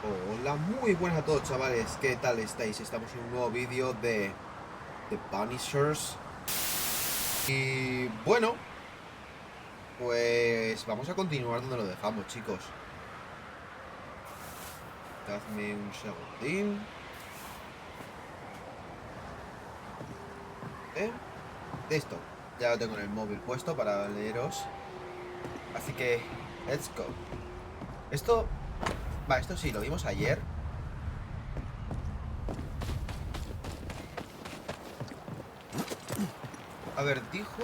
Hola, muy buenas a todos, chavales, ¿qué tal estáis? Estamos en un nuevo vídeo de Banishers. Y bueno, pues vamos a continuar donde lo dejamos, chicos. Dadme un segundín. Listo, ya lo tengo en el móvil puesto para leeros. Así que, let's go. Esto sí, lo vimos ayer. A ver, dijo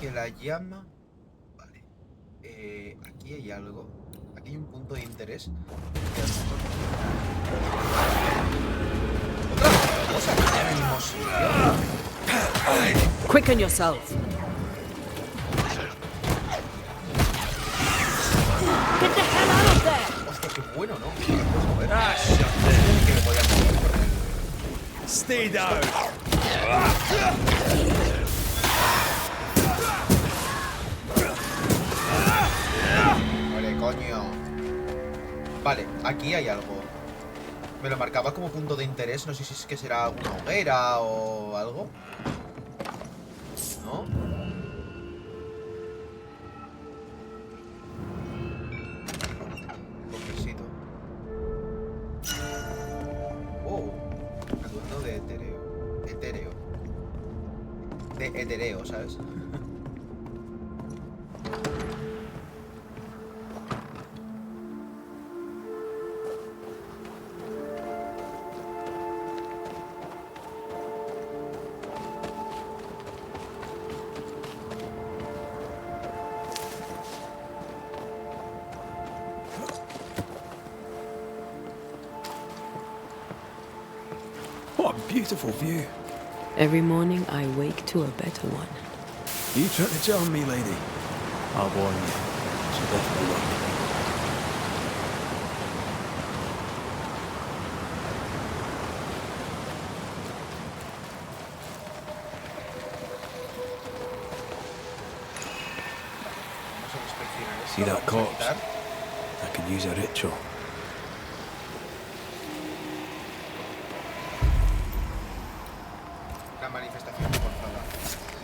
que la llama... Vale. Aquí hay algo. Aquí hay un punto de interés. Que a lo mejor... ¿Otra cosa en el mismo sitio? Quicken yourself. Get the hell out of there. Hostia, qué bueno, ¿no? Que me puedes mover. Que me podía mover por el... Stay down. Vale, coño. Vale, aquí hay algo. Me lo marcaba como punto de interés. No sé si es que será una hoguera o algo. ¿No? Cofrecito. Oh, atuendo de etéreo. Etéreo. De etereo, ¿sabes? What a beautiful view. Every morning I wake to a better one. You trying to charm me, lady? I'll warn you. She'll definitely work. Vamos a inspeccionar esto. See that Vamos a corpse? quitar. I could use a ritual. Una manifestación forzada.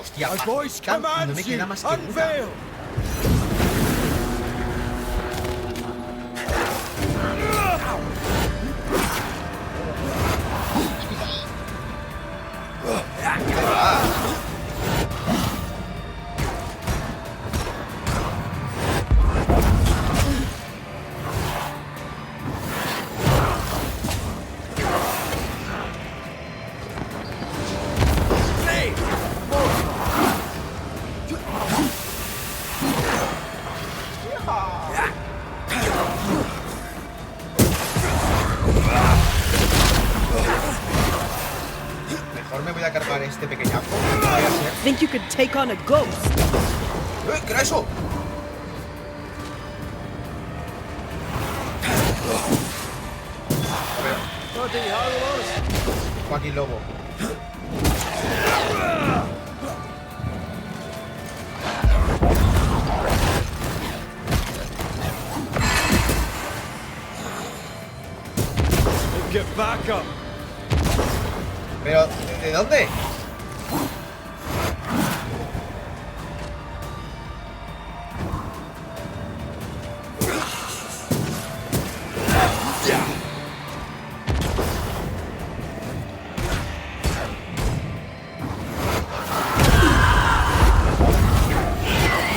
Hostia, My voice Pakistán, no me commands you. queda más que una. Unveil. ¿Qué va? Mejor me voy a cargar este pequeñazo. No vaya a ser. Think you could take on a ghost? ¿Qué era eso? A ver, Joaquín Lobo. Get back up. Pero, ¿de dónde?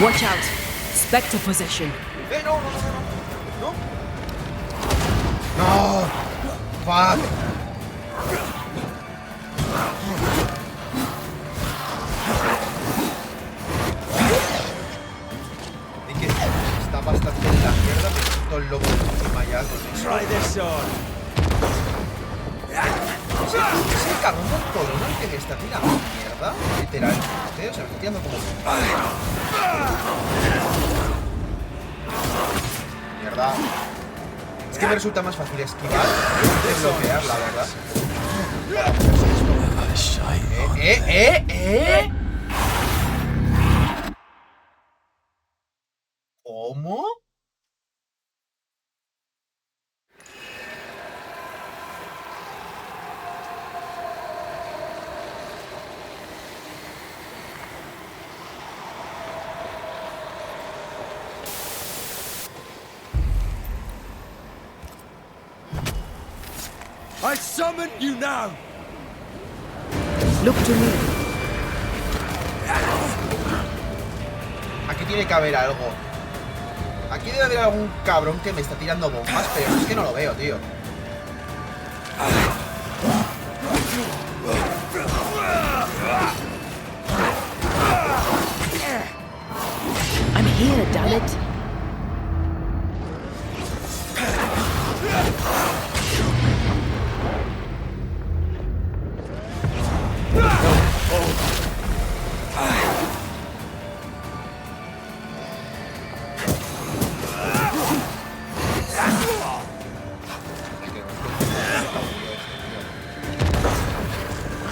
Watch out. Spectre possession. No, no, no, no. No. Fuck. Y que está bastante en la mierda, pero todo el lobo encima ya con eso. Try this on. Es el cabrón del colón el que le está tirando mierda, literalmente. O sea, está tirando como... Mierda. Es que me resulta más fácil esquivar que bloquear, la verdad. ¿Cómo? I summon you now. Look to me. Aquí tiene que haber algo. Aquí debe haber algún cabrón que me está tirando bombas, pero es que no lo veo, tío. I'm here, damn it.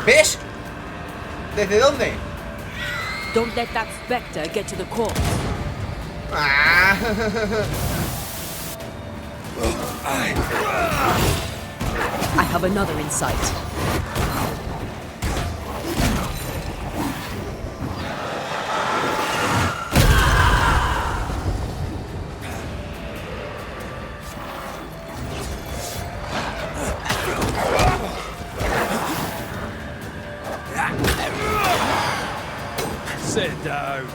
¿Ves? ¿Desde dónde? Don't let that specter get to the corpse. Ah. I have another insight. Sit down.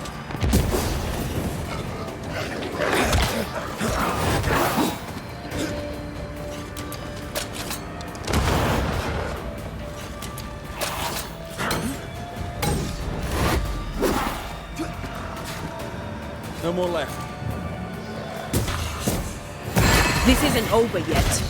No more left. This isn't over yet.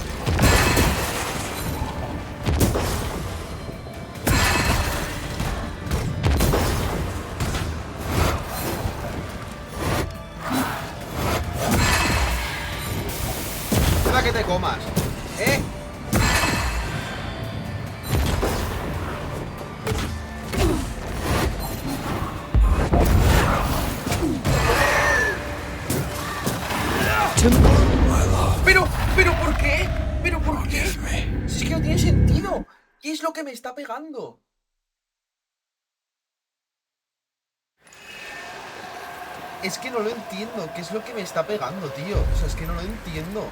Deja que te comas. ¿Eh? ¿Pero por qué? ¿Pero por qué? Si es que no tiene sentido. ¿Qué es lo que me está pegando? Es que no lo entiendo. ¿Qué es lo que me está pegando, tío? O sea, es que no lo entiendo.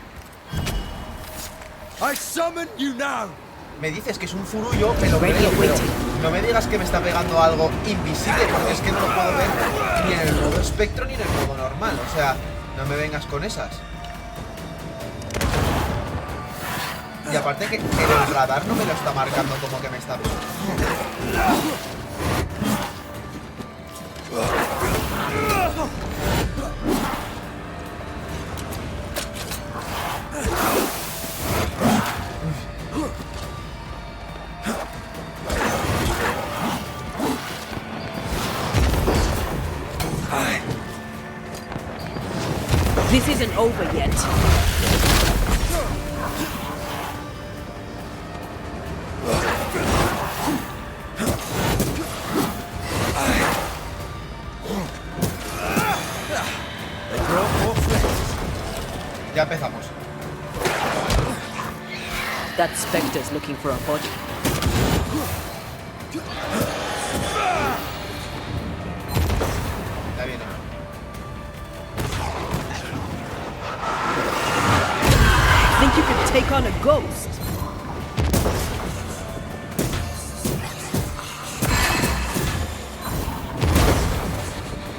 I summon you now. Me dices que es un zurullo, me lo creo, pero no me digas que me está pegando algo invisible, porque es que no lo puedo ver ni en el modo espectro ni en el modo normal. O sea, no me vengas con esas. Y aparte que en el radar no me lo está marcando como que me está pegando. This isn't over yet. Ya empezamos. That specter's looking for a body. Ya viene. Think you could take on a ghost?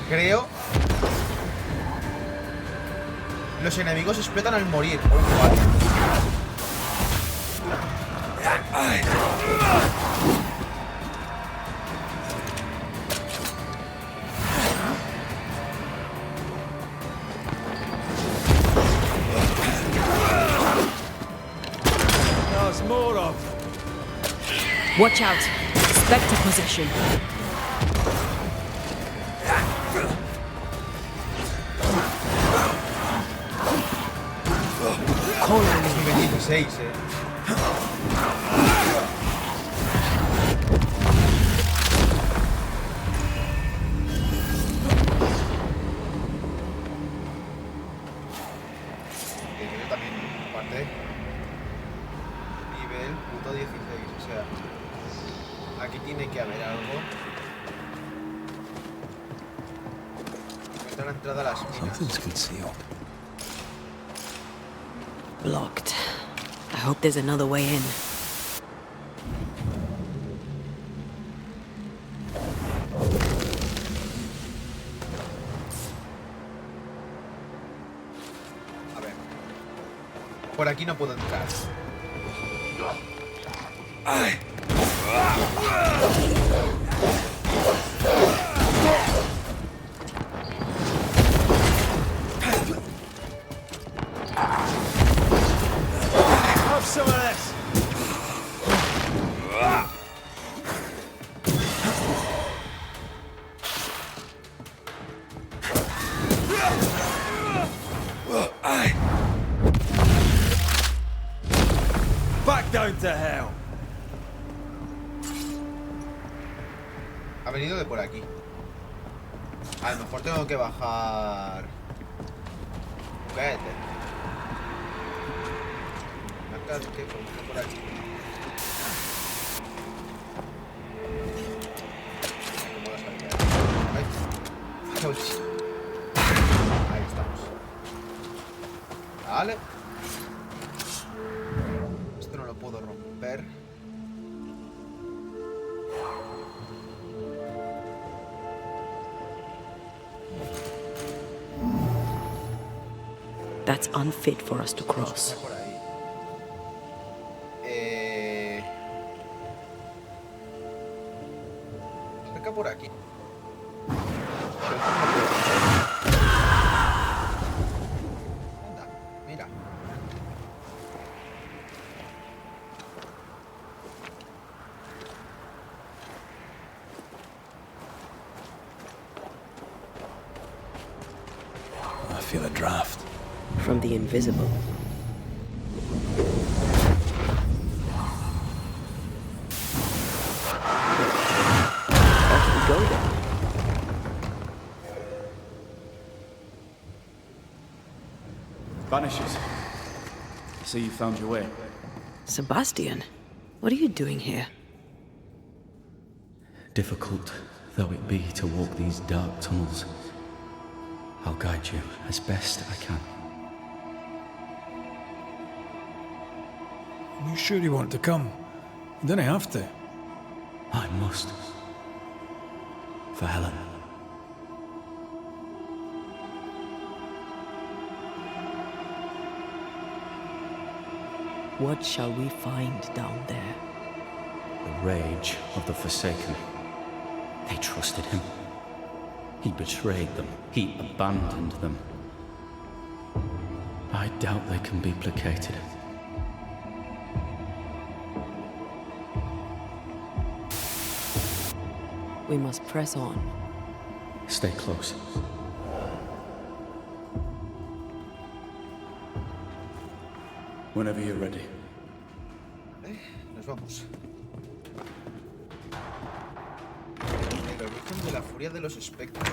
Creo. Los enemigos explotan al morir. O igual. There's more of them. Watch out. Specter possession. Es nivel 16, Yo también, parte. Nivel puto 16, o sea. Aquí tiene que haber algo. Esta es la entrada a las minas. Something's concealed. Blocked. I hope there's another way in. Por aquí no puedo entrar. Have some of this. Back down to hell. Ha venido de por aquí. A lo mejor tengo que bajar. Cállate. Acá, ¿qué? Por aquí. Ahí estamos. Vale. Esto no lo puedo romper. That's unfit for us to cross. Por ahí. Cerca por aquí. Anda, mira. I feel a draft. From the invisible. Off we go then. Banishers. I see you found your way. Sebastian, what are you doing here? Difficult though it be to walk these dark tunnels, I'll guide you as best I can. You sure you want to come? You don't have to. I must. For Helen. What shall we find down there? The rage of the Forsaken. They trusted him. He betrayed them. He abandoned them. I doubt they can be placated. We must press on. Stay close. Whenever you're ready. Nos vamos. El origen de la furia de los espectros.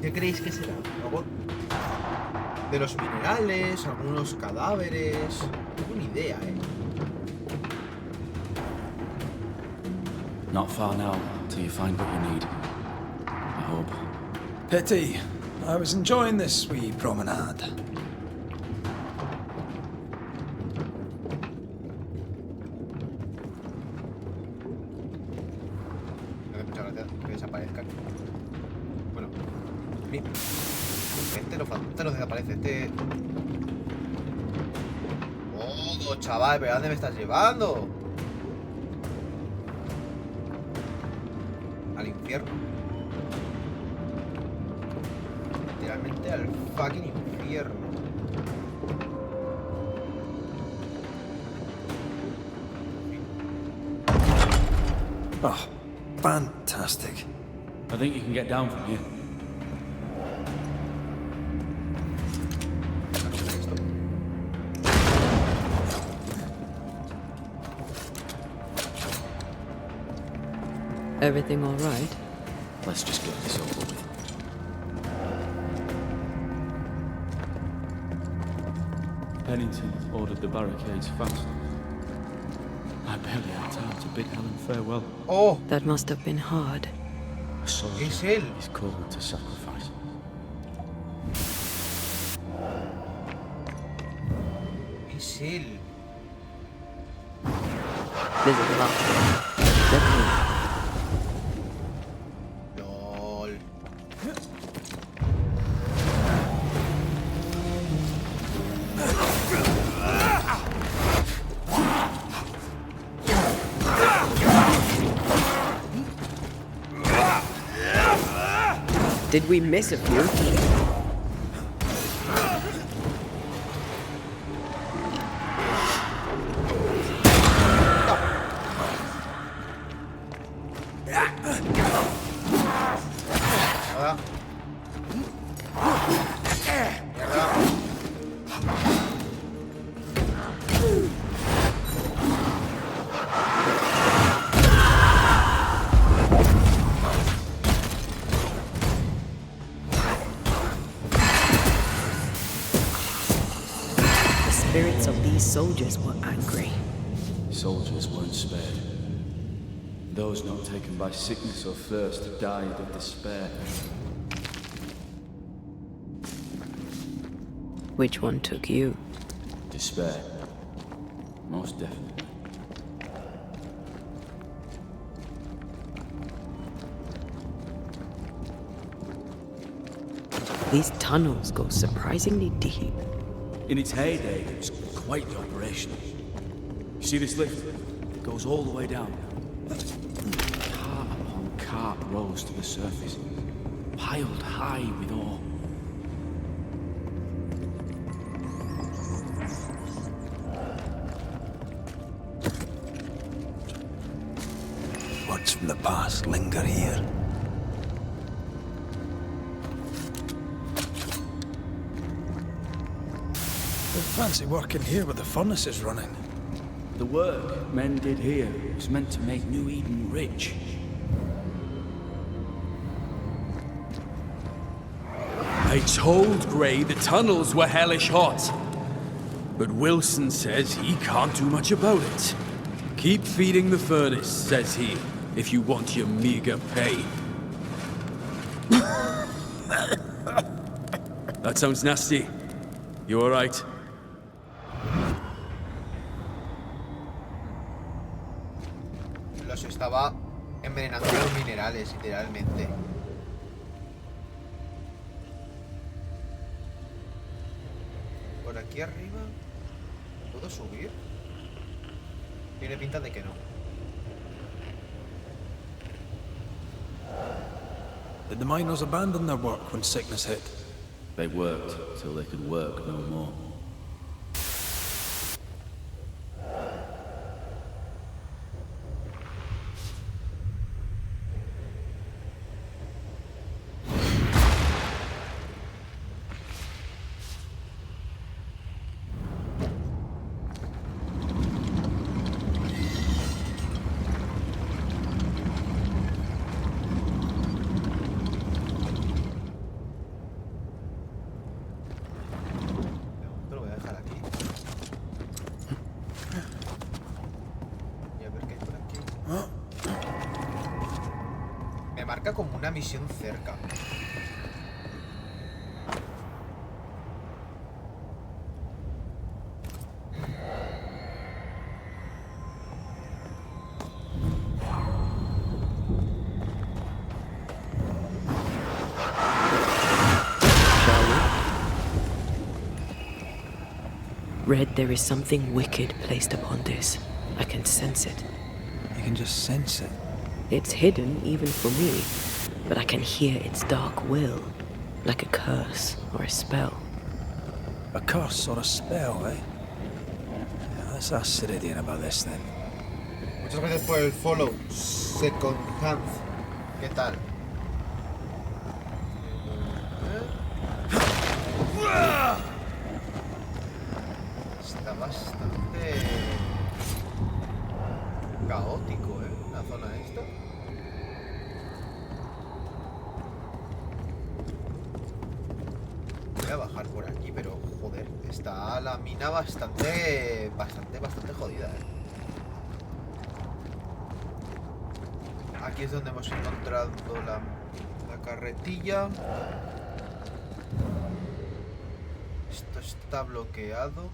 ¿Qué creéis que será? ¿Algo de los minerales? ¿Algunos cadáveres? No tengo ni idea, Not far now, till you find what you need. I hope. Pity. I was enjoying this wee promenade. Me hace mucha gracia que desaparezcan. Bueno, mira. Este no desaparece. Este. ¡Oh, chaval! ¿Pero a dónde me estás llevando? Al infierno. Literalmente al fucking infierno. Oh, fantastic. I think you can get down from here. Everything all right? Let's just get this over with. Pennington ordered the barricades fast. I barely had time to bid Helen farewell. ¡Oh! That must have been hard. A soldier Es él. is called to sacrifice. Es él. There's a lot. Definitely. LOL. Did we miss a few? Nada. Mierda. The spirits of these soldiers were angry. Soldiers weren't spared. Those not taken by sickness or thirst died of despair. Which one took you? Despair. Most definitely. These tunnels go surprisingly deep. In its heyday, it was quite the operation. You see this lift? It goes all the way down. Cart upon cart rose to the surface, piled high with ore. Words from the past linger here. Fancy working here with the furnaces running. The work men did here was meant to make New Eden rich. I told Gray the tunnels were hellish hot. But Wilson says he can't do much about it. Keep feeding the furnace, says he, if you want your meager pay. That sounds nasty. You alright? Los estaba envenenando los minerales, literalmente. Por aquí arriba... ¿Puedo subir? Tiene pinta de que no. Did the miners abandon their work when sickness hit? They worked till they could work no more. Como una misión cerca. Red, there is something wicked placed upon this. I can sense it. You can just sense it. It's hidden, even for me, but I can hear its dark will, like a curse or a spell. A curse or a spell, eh? Yeah, let's ask Ceridian about this then. Muchas gracias por el follow. Second Hand. ¿Qué tal? Está bastante caótico, la zona esta. Voy a bajar por aquí, pero joder, está la mina bastante jodida, Aquí es donde hemos encontrado la carretilla. Esto está bloqueado.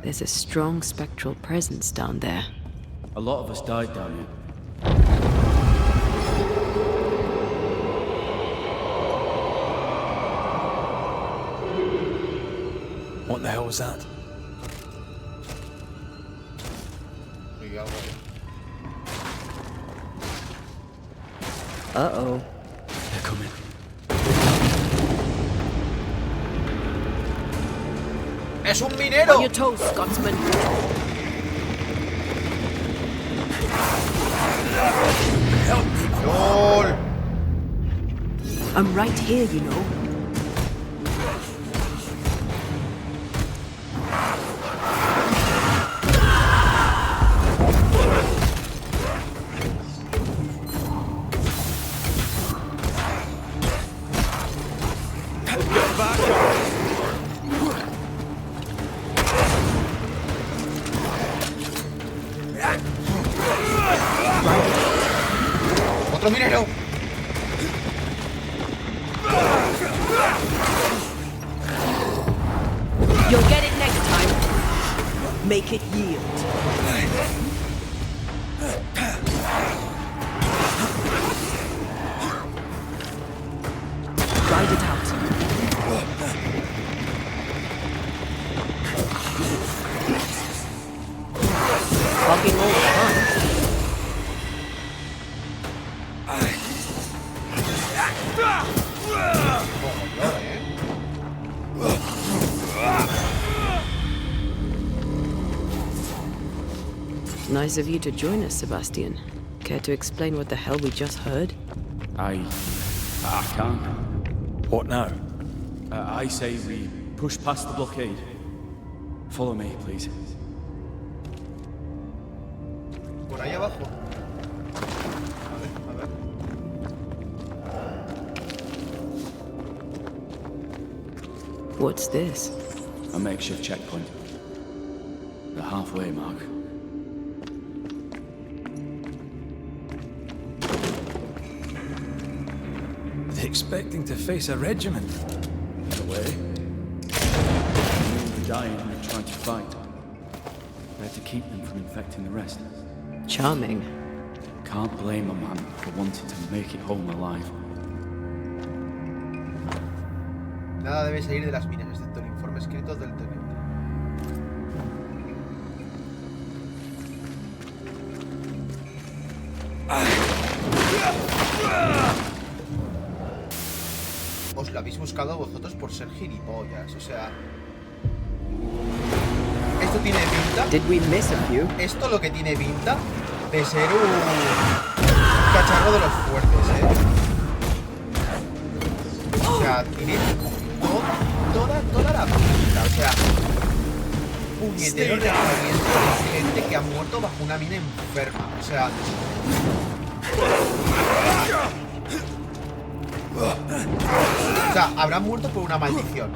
There's a strong spectral presence down there. A lot of us died down here. What the hell was that? Oye, algo ahí. Uh-oh. They're coming. ¡Es un minero! On your toes, Scotsman. ¡Lol! I'm right here, you know. ¡Otro minero! You'll get it next time. Make it yield. Ride it out. Fucking all fun. Nice of you to join us, Sebastian. Care to explain what the hell we just heard? I can't. What now? I say we push past the blockade. Follow me, please. Por ahí abajo. A ver. What's this? A makeshift checkpoint. The halfway mark. They expecting to face a regiment? In a way. We're dying and we're trying to fight. We had to keep them from infecting the rest. Charming. Can't blame a man for wanting to make it home alive. Nada debe salir de las minas, excepto el informe escrito del teniente. Os lo habéis buscado vosotros por ser gilipollas, o sea... Esto tiene pinta... Did we miss a few? Esto lo que tiene pinta de ser un cacharro de los fuertes, O sea, tiene toda la pinta, o sea... Puñetero recorriendo de gente que ha muerto bajo una mina enferma, o sea... O sea, habrán muerto por una maldición,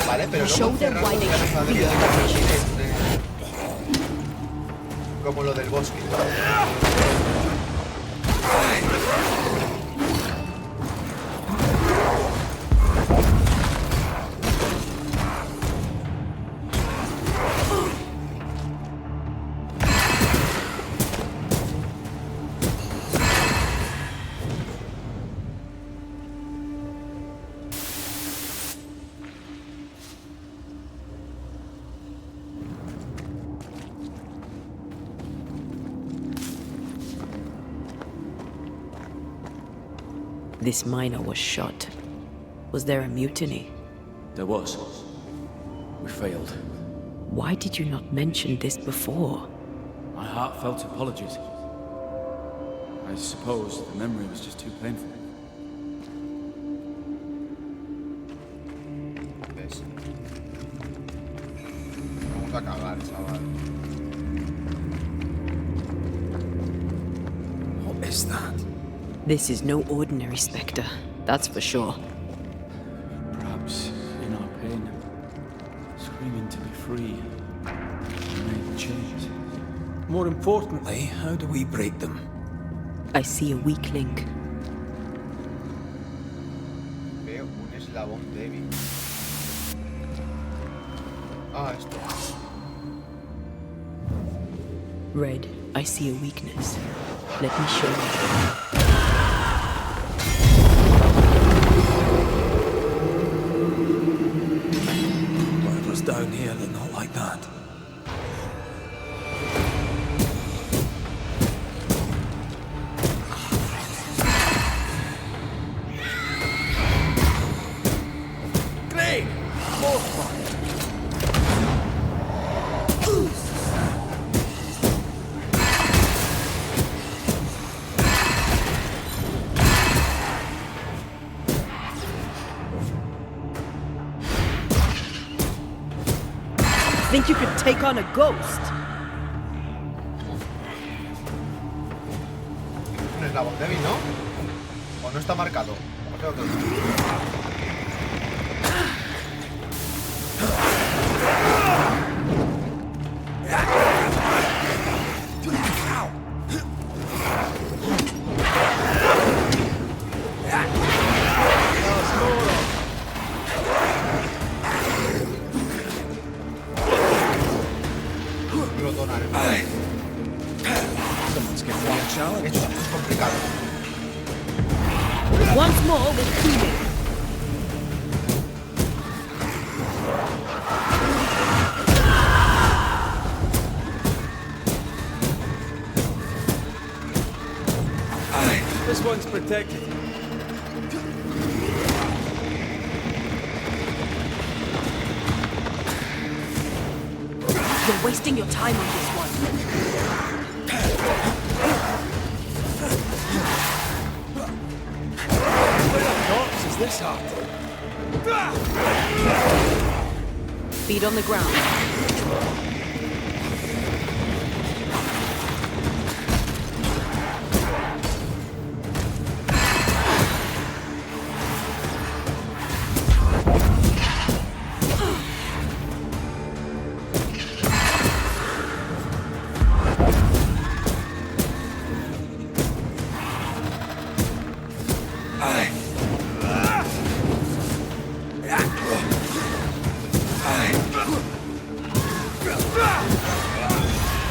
¿vale? Pero luego encerrados en las madres como lo del bosque. This miner was shot. Was there a mutiny? There was. We failed. Why did you not mention this before? My heartfelt apologies. I suppose the memory was just too painful. ¿Ves? Vamos a cagar, chaval. What is that? This is no ordinary spectre, that's for sure. Perhaps in our pain, screaming to be free, we made the chains. More importantly, how do we break them? I see a weak link. Veo un eslabón débil. Ah, esto. Red, I see a weakness. Let me show you. Whatever's down here, they're not like that. Great! More fire! Think you could take on a ghost? Un eslabón débil, ¿no? ¿O no está marcado? O creo que no. Someone's giving me a challenge. Esto es complicado. Once more with healing. This one's protected. You're wasting your time on this one. Where the dogs is this hard? Feet on the ground.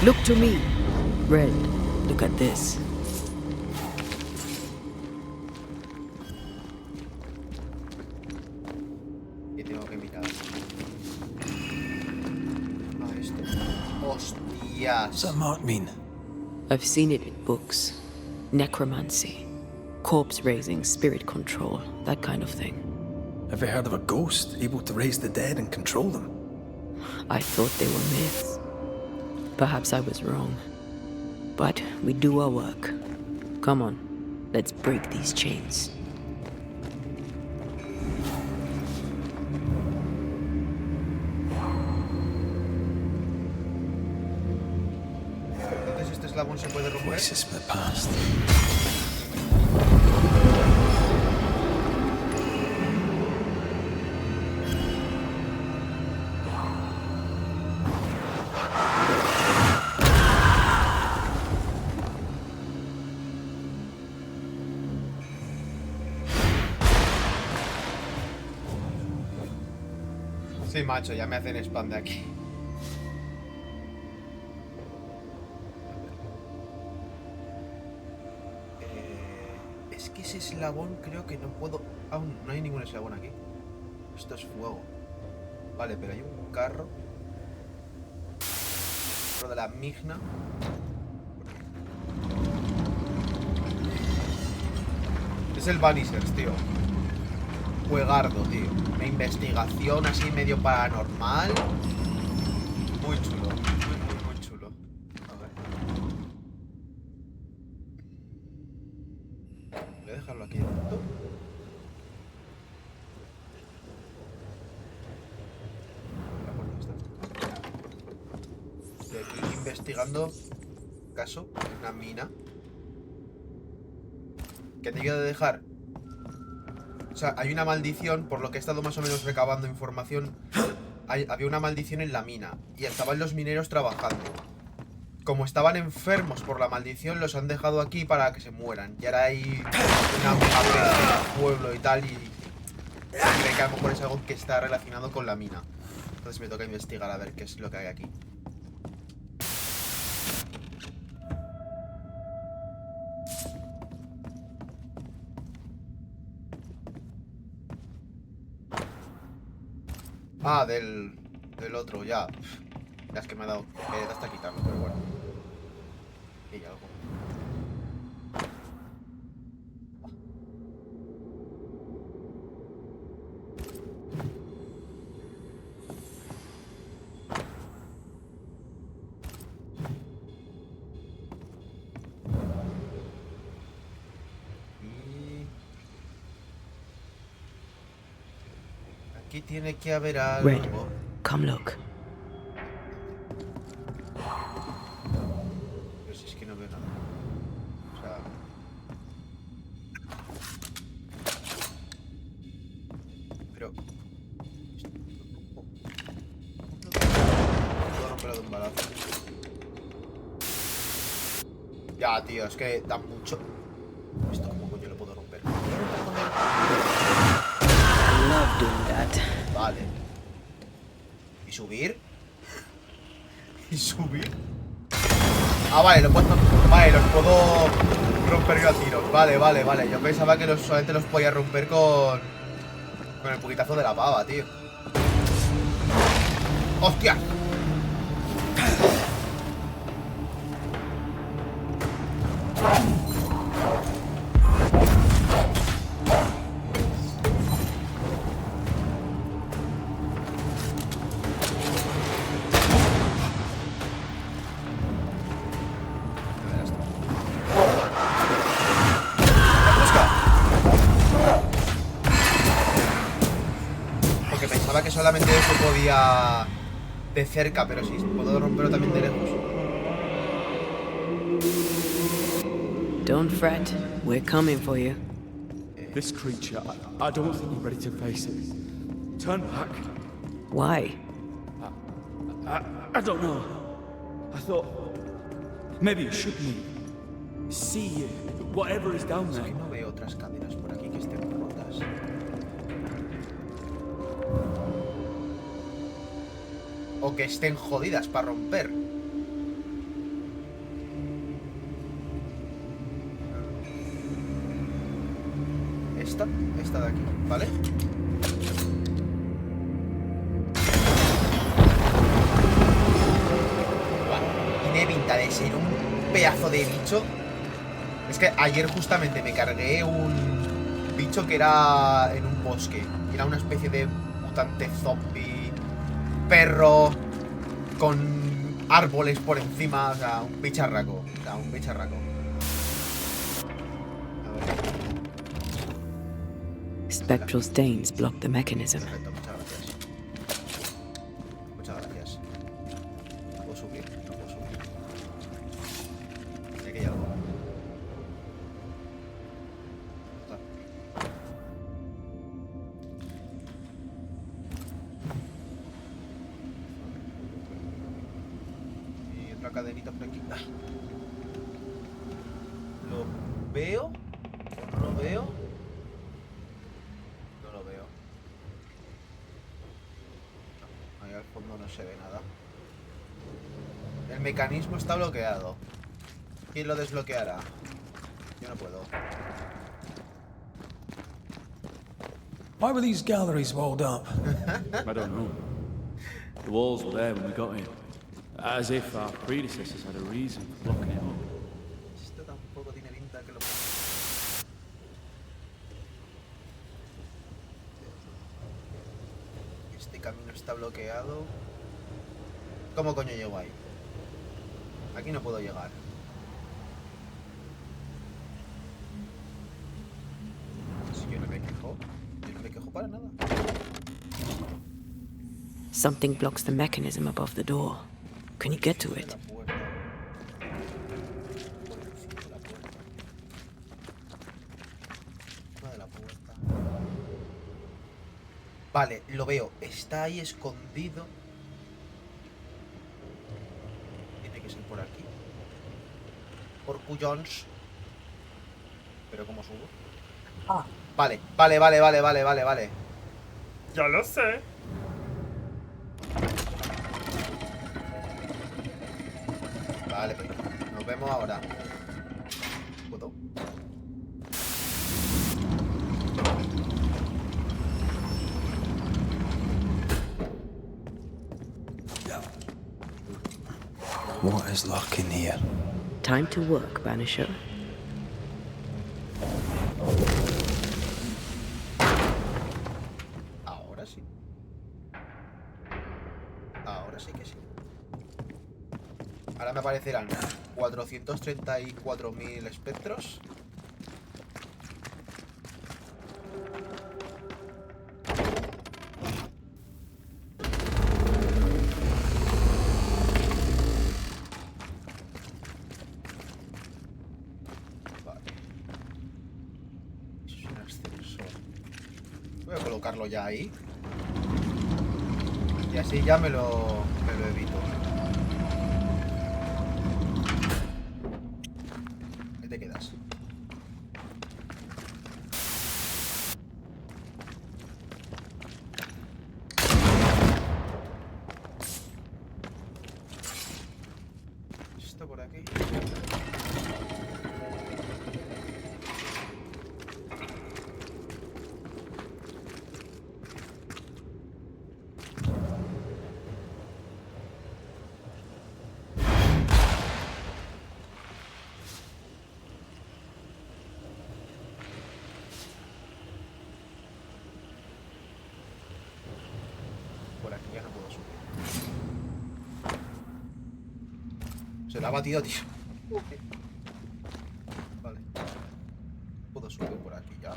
Look to me. Red, look at this. Y tengo que mirar. Ah, esto. Hostias. What's that mark mean? I've seen it in books. Necromancy. Corpse raising, spirit control, that kind of thing. Have you heard of a ghost able to raise the dead and control them? I thought they were myths. Perhaps I was wrong. But we do our work. Come on, let's break these chains. Entonces este eslabón se puede romper. Voices from the past. Sí, macho, ya me hacen spam de aquí. Es que ese eslabón creo que no puedo... Aún no hay ningún eslabón aquí. Esto es fuego. Vale, pero hay un carro. Lo de la migna. Es el Banishers, tío. Juegardo, tío. Una investigación así medio paranormal. Muy chulo. Muy chulo. A ver. Voy a dejarlo aquí dentro. La puerta está. Estoy aquí investigando caso, una mina. ¿Qué te quiero dejar? O sea, hay una maldición, por lo que he estado más o menos recabando información. Había una maldición en la mina y estaban los mineros trabajando. Como estaban enfermos por la maldición, los han dejado aquí para que se mueran. Y ahora hay una hambre en el pueblo y tal, y creo que a lo mejor es algo que está relacionado con la mina. Entonces me toca investigar a ver qué es lo que hay aquí. Ah, del otro, ya. Ya es que me ha dado hasta quitarlo, pero bueno. Y algo. Aquí tiene que haber algo. Red, come look. Pero si es que no veo nada. O sea... Pero... Puedo romperlo de un balazo. Ya, tío, es que da mucho... ¿Esto cómo coño lo puedo romper? I love doing that. Vale. ¿Y subir? ¿Y subir? Ah, vale, vale, los puedo romper yo a tiros. Vale, vale, vale. Yo pensaba que solamente los podía romper con el puñetazo de la pava, tío. ¡Hostia! Porque pensaba que solamente eso podía de cerca, pero sí, puedo romperlo también de lejos. Don't fret. We're coming for you. This creature, I don't think you're ready to face it. Turn back. Why? I don't know. I thought maybe you should leave. See whatever is down Es there. que no veo otras cadenas por aquí que estén rotas. O que estén jodidas para romper. Esta de aquí, ¿vale? Tiene pinta de ser un pedazo de bicho. Es que ayer justamente me cargué un bicho que era en un bosque. Era una especie de mutante zombie, perro, con árboles por encima. O sea, un bicharraco. O sea, un bicharraco. Spectral stains block the mechanism. Perfecto, muchas gracias. Muchas gracias. ¿No puedo subir? No puedo subir. Aquí hay algo. Y otra cadenita por aquí. Ah. ¿Lo veo? ¿O no lo veo? No lo veo. Ahí al fondo no se ve nada. El mecanismo está bloqueado. ¿Quién lo desbloqueará? Yo no puedo. Why were these galleries walled up? I don't know. The walls were there when we got in. As if our predecessors had a reason for blocking it up. Esto tampoco tiene pinta que lo... Este camino está bloqueado. ¿Cómo coño llego ahí? Aquí no puedo llegar. Si yo no me quejo. Yo no me quejo para nada. Something blocks the mechanism above the door. Can you get to it? La puerta. Por encima de la puerta. Encima de la puerta. Vale, lo veo. Está ahí escondido. Tiene que ser por aquí. Por cuyons. Pero ¿cómo subo? Ah. Vale. Ya lo sé. Vale, pues nos vemos ahora. ¿Puedo? What is lurking here? Time to work, Banisher. Ahora sí. Ahora sí que sí. Ahora me aparecerán 434.000 espectros. Voy a colocarlo ya ahí. Y así ya me lo evito. ¿Qué te quedas? Esto por aquí. Por aquí ya no puedo subir. Se la ha batido, tío. Vale. Puedo subir por aquí ya.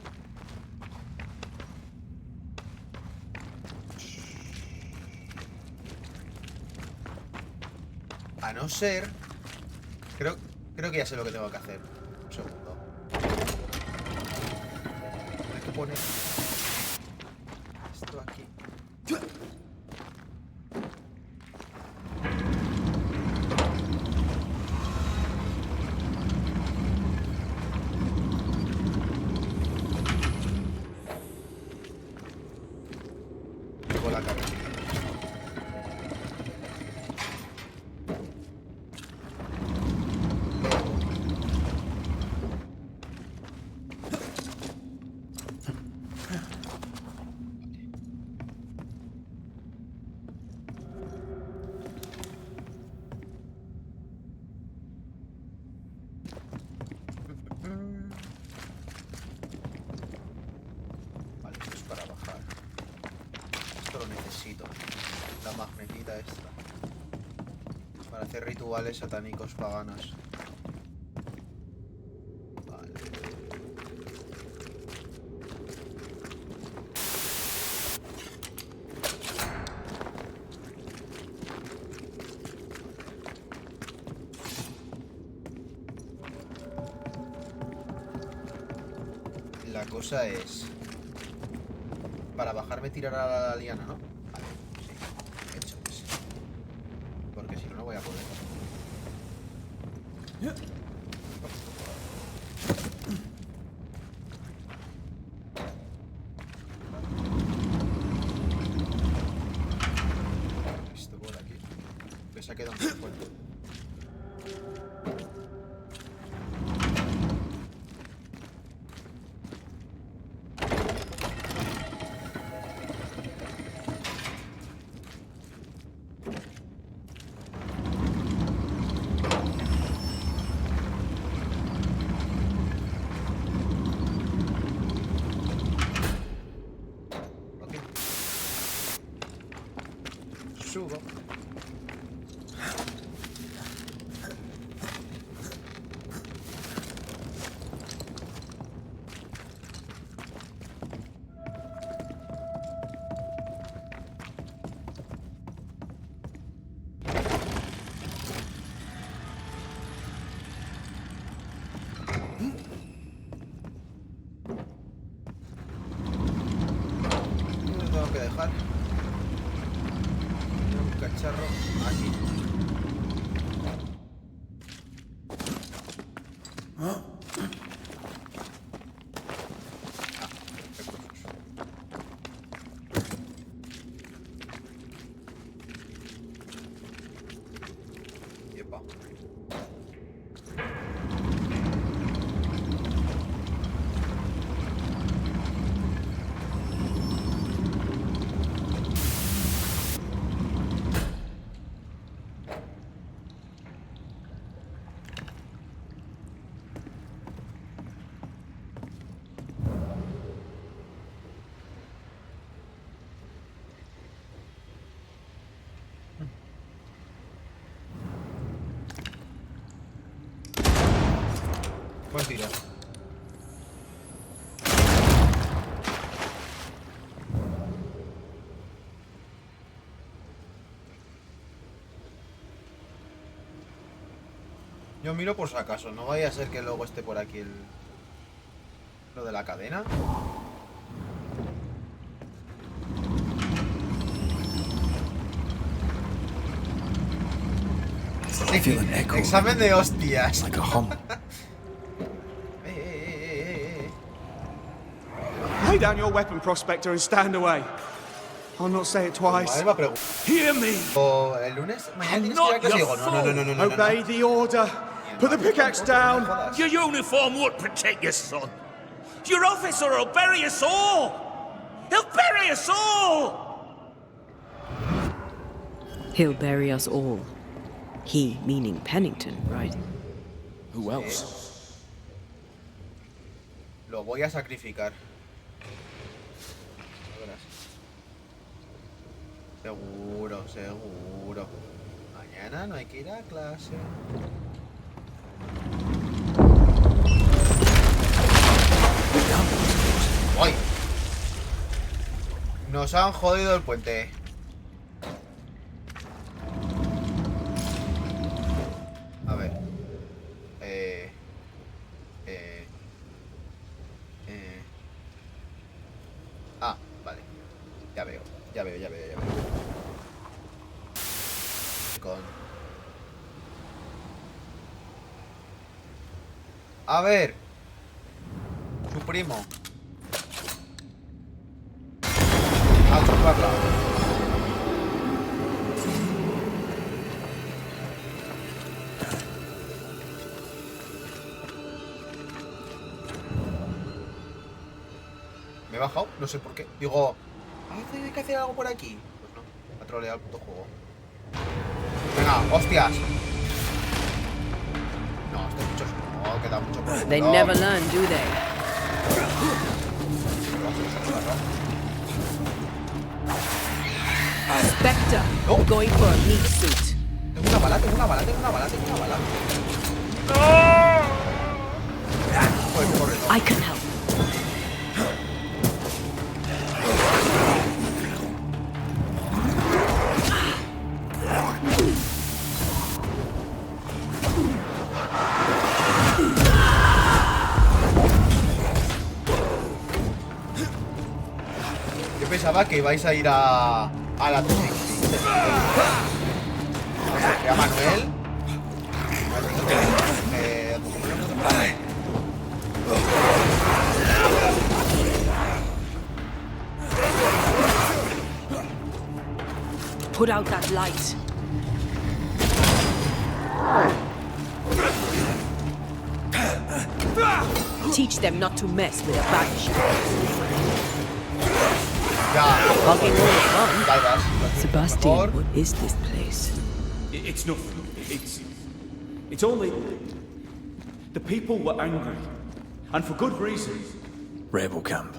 A no ser... Creo que ya sé lo que tengo que hacer. Un segundo. Hay que poner... esto aquí. Con la carretilla. Vale, esto es para bajar. Esto lo necesito. La magnetita esta. Para hacer rituales satánicos paganos. Vale. La cosa es... para bajarme tirar a la liana, ¿no? Vale, sí. Hecho, pues. Porque si no, no voy a poder. Esto por aquí. Que se ha quedado muy fuerte. Ok. Subo. ¿Dónde tengo que dejar? Tengo un cacharro aquí. Recursos. Yepa. Buen tiro. Yo miro por si acaso, no vaya a ser que luego esté por aquí lo de la cadena. I feel an echo. Examen de hostias. Like a hum. Lay down your weapon, Prospector, and stand away. I'll not say it twice. Madre va a preguntar. Hear me! O el lunes, mañana tienes que ir a clase. Digo, no. Obey the order. Put the pickaxe down. Your uniform won't protect your son. Your officer will bury us all. He'll bury us all. He'll bury us all. He meaning Pennington, right? Who else? Lo voy a sacrificar. Ya verás. Seguro. Mañana no hay que ir a clase. ¡Uy! Nos han jodido el puente. A ver. Ah, vale. Ya veo. A ver. Su primo. A chuparla. Me he bajado, no sé por qué. Digo, ¿hay que hacer algo por aquí? Pues no, ha troleado el puto juego. Venga, hostias. No, esto es mucho. No, queda mucho por el They culo. never learn, do they? Spectre, No. going for a meat suit. Tengo una bala. Corre. I can help. Yo pensaba que ibais a ir a la 360. Que a Manuel. Put out that light. Teach them not to mess with a Banisher. Ya. Talking all the fun. Ya vas. Sebastian, what is this place? It's nothing. It's only... The people were angry. And for good reason. Rebel camp.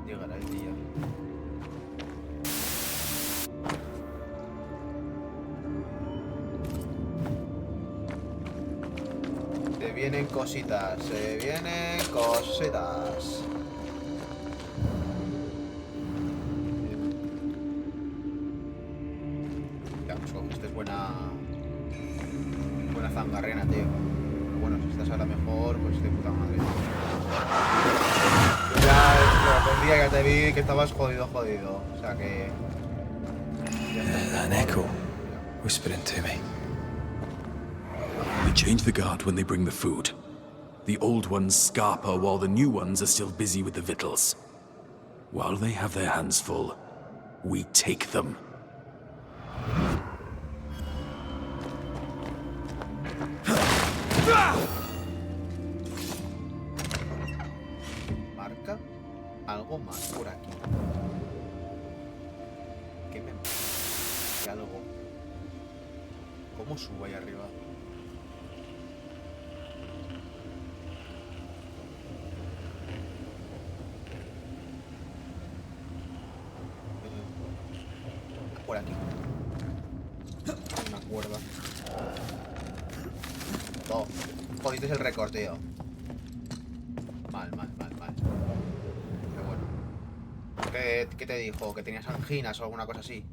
Llegará el día. Se vienen cositas. Ya, pues como esta es buena zangarrena, tío. Pero bueno, si estás ahora mejor, pues de puta madre. Yo ya el día que te vi que estabas jodido. O sea que... An echo whispering to me. We change the guard when they bring the food. The old ones scarper while the new ones are still busy with the victuals. While they have their hands full, we take them. Marca algo más por aquí. ¿Qué me marca? ¿Qué algo? ¿Cómo subo ahí arriba? Por aquí. Una cuerda. Oh, jodiste el récord, tío. Mal. Pero bueno. ¿Qué te dijo? ¿Que tenías anginas o alguna cosa así?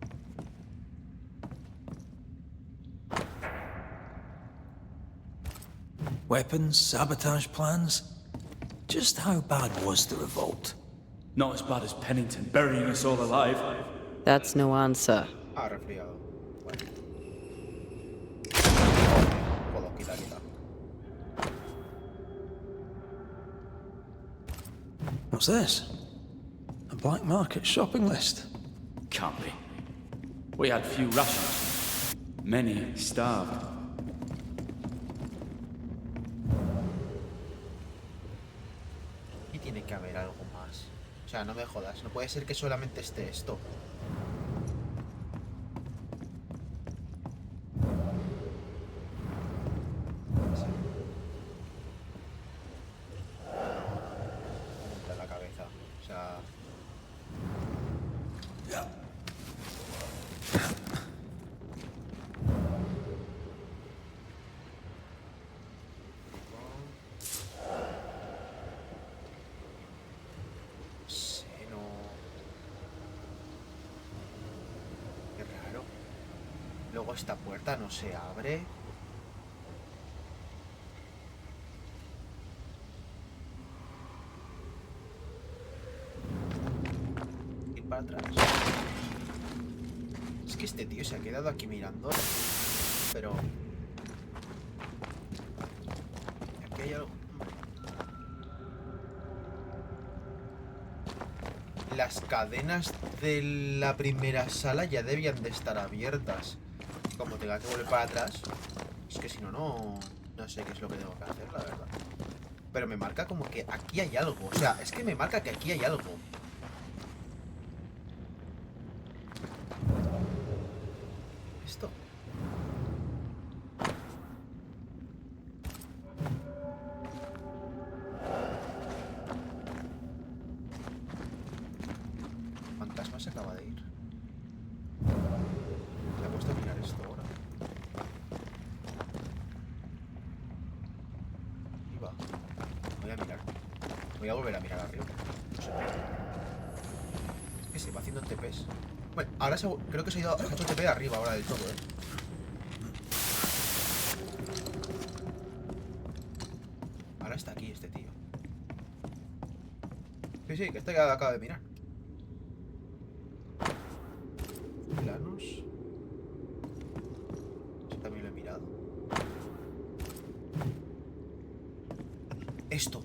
Weapons, sabotage plans. Just how bad was the revolt? Not as bad as Pennington burying us all alive. That's no answer. Ah, resfriado. Vale. Joder, quita. What's this? A black market shopping list. Can't be. We had few rations. Many starved. Y tiene que haber algo más. O sea, no me jodas. No puede ser que solamente esté esto. La cabeza. O sea... Luego esta puerta no se abre. Ir para atrás. Es que este tío se ha quedado aquí mirando. Pero... aquí hay algo. Las cadenas de la primera sala ya debían de estar abiertas. Como tenga que volver para atrás, es que si no, no sé qué es lo que tengo que hacer, la verdad. Pero me marca como que aquí hay algo. O sea, es que me marca que aquí hay algo. Esto. El fantasma se acaba de ir. Me ha puesto a mirar esto ahora. Y va. Voy a mirar. Voy a volver a mirar arriba. No sé. Es que se va haciendo TPs. Bueno, ahora creo que se ha hecho TP arriba ahora del todo, Ahora está aquí este tío. Sí, que este que acaba de mirar. Planos. Eso también lo he mirado. Esto.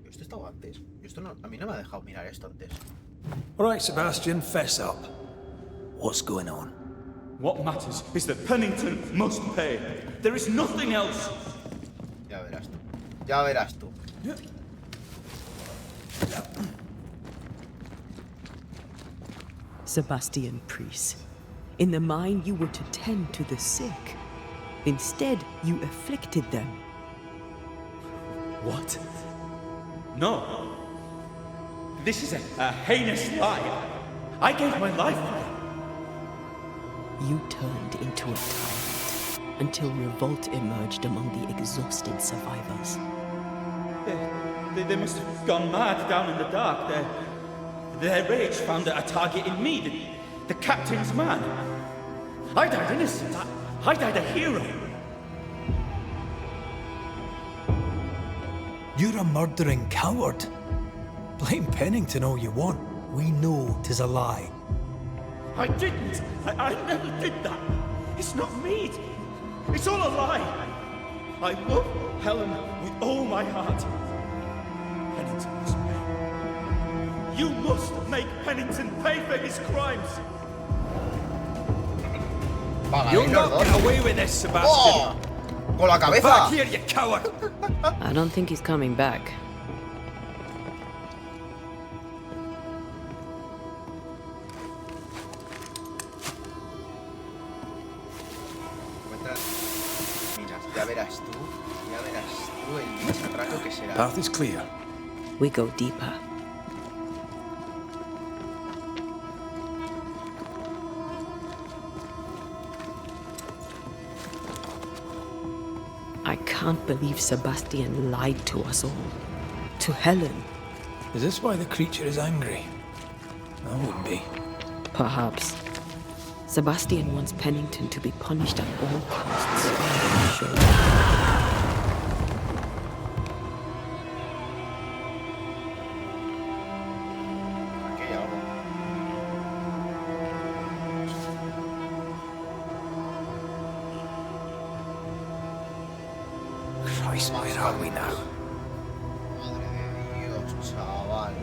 Esto estaba antes. Esto no, a mí no me ha dejado mirar esto antes. All right, Sebastian, fess up. What's going on? What matters is that Pennington must pay. There is nothing else. Ya verás tú. Ya verás tú. Sebastian Priest, in the mine you were to tend to the sick. Instead, you afflicted them. What? No. This is a heinous lie. I gave my life for it. You turned into a tyrant until revolt emerged among the exhausted survivors. They must have gone mad down in the dark. Their rage found a target in me, the captain's man. I died innocent. I died a hero. You're a murdering coward. Blame Pennington all you want. We know 'tis a lie. I didn't. I never did that. It's not me. It's all a lie. I love Helen with all my heart. Pennington must pay. You must make Pennington pay for his crimes. You'll not get away with this, Sebastian. ¡Oh! ¡Con la cabeza! Back here, you coward! I don't think he's coming back. Mira, ya verás tú el machatraco que será. Path is clear. We go deeper. I can't believe Sebastian lied to us all. To Helen. Is this why the creature is angry? I would be. Perhaps. Sebastian wants Pennington to be punished at all costs. I'm sure. Christ, where are we now? Madre de Dios, chaval.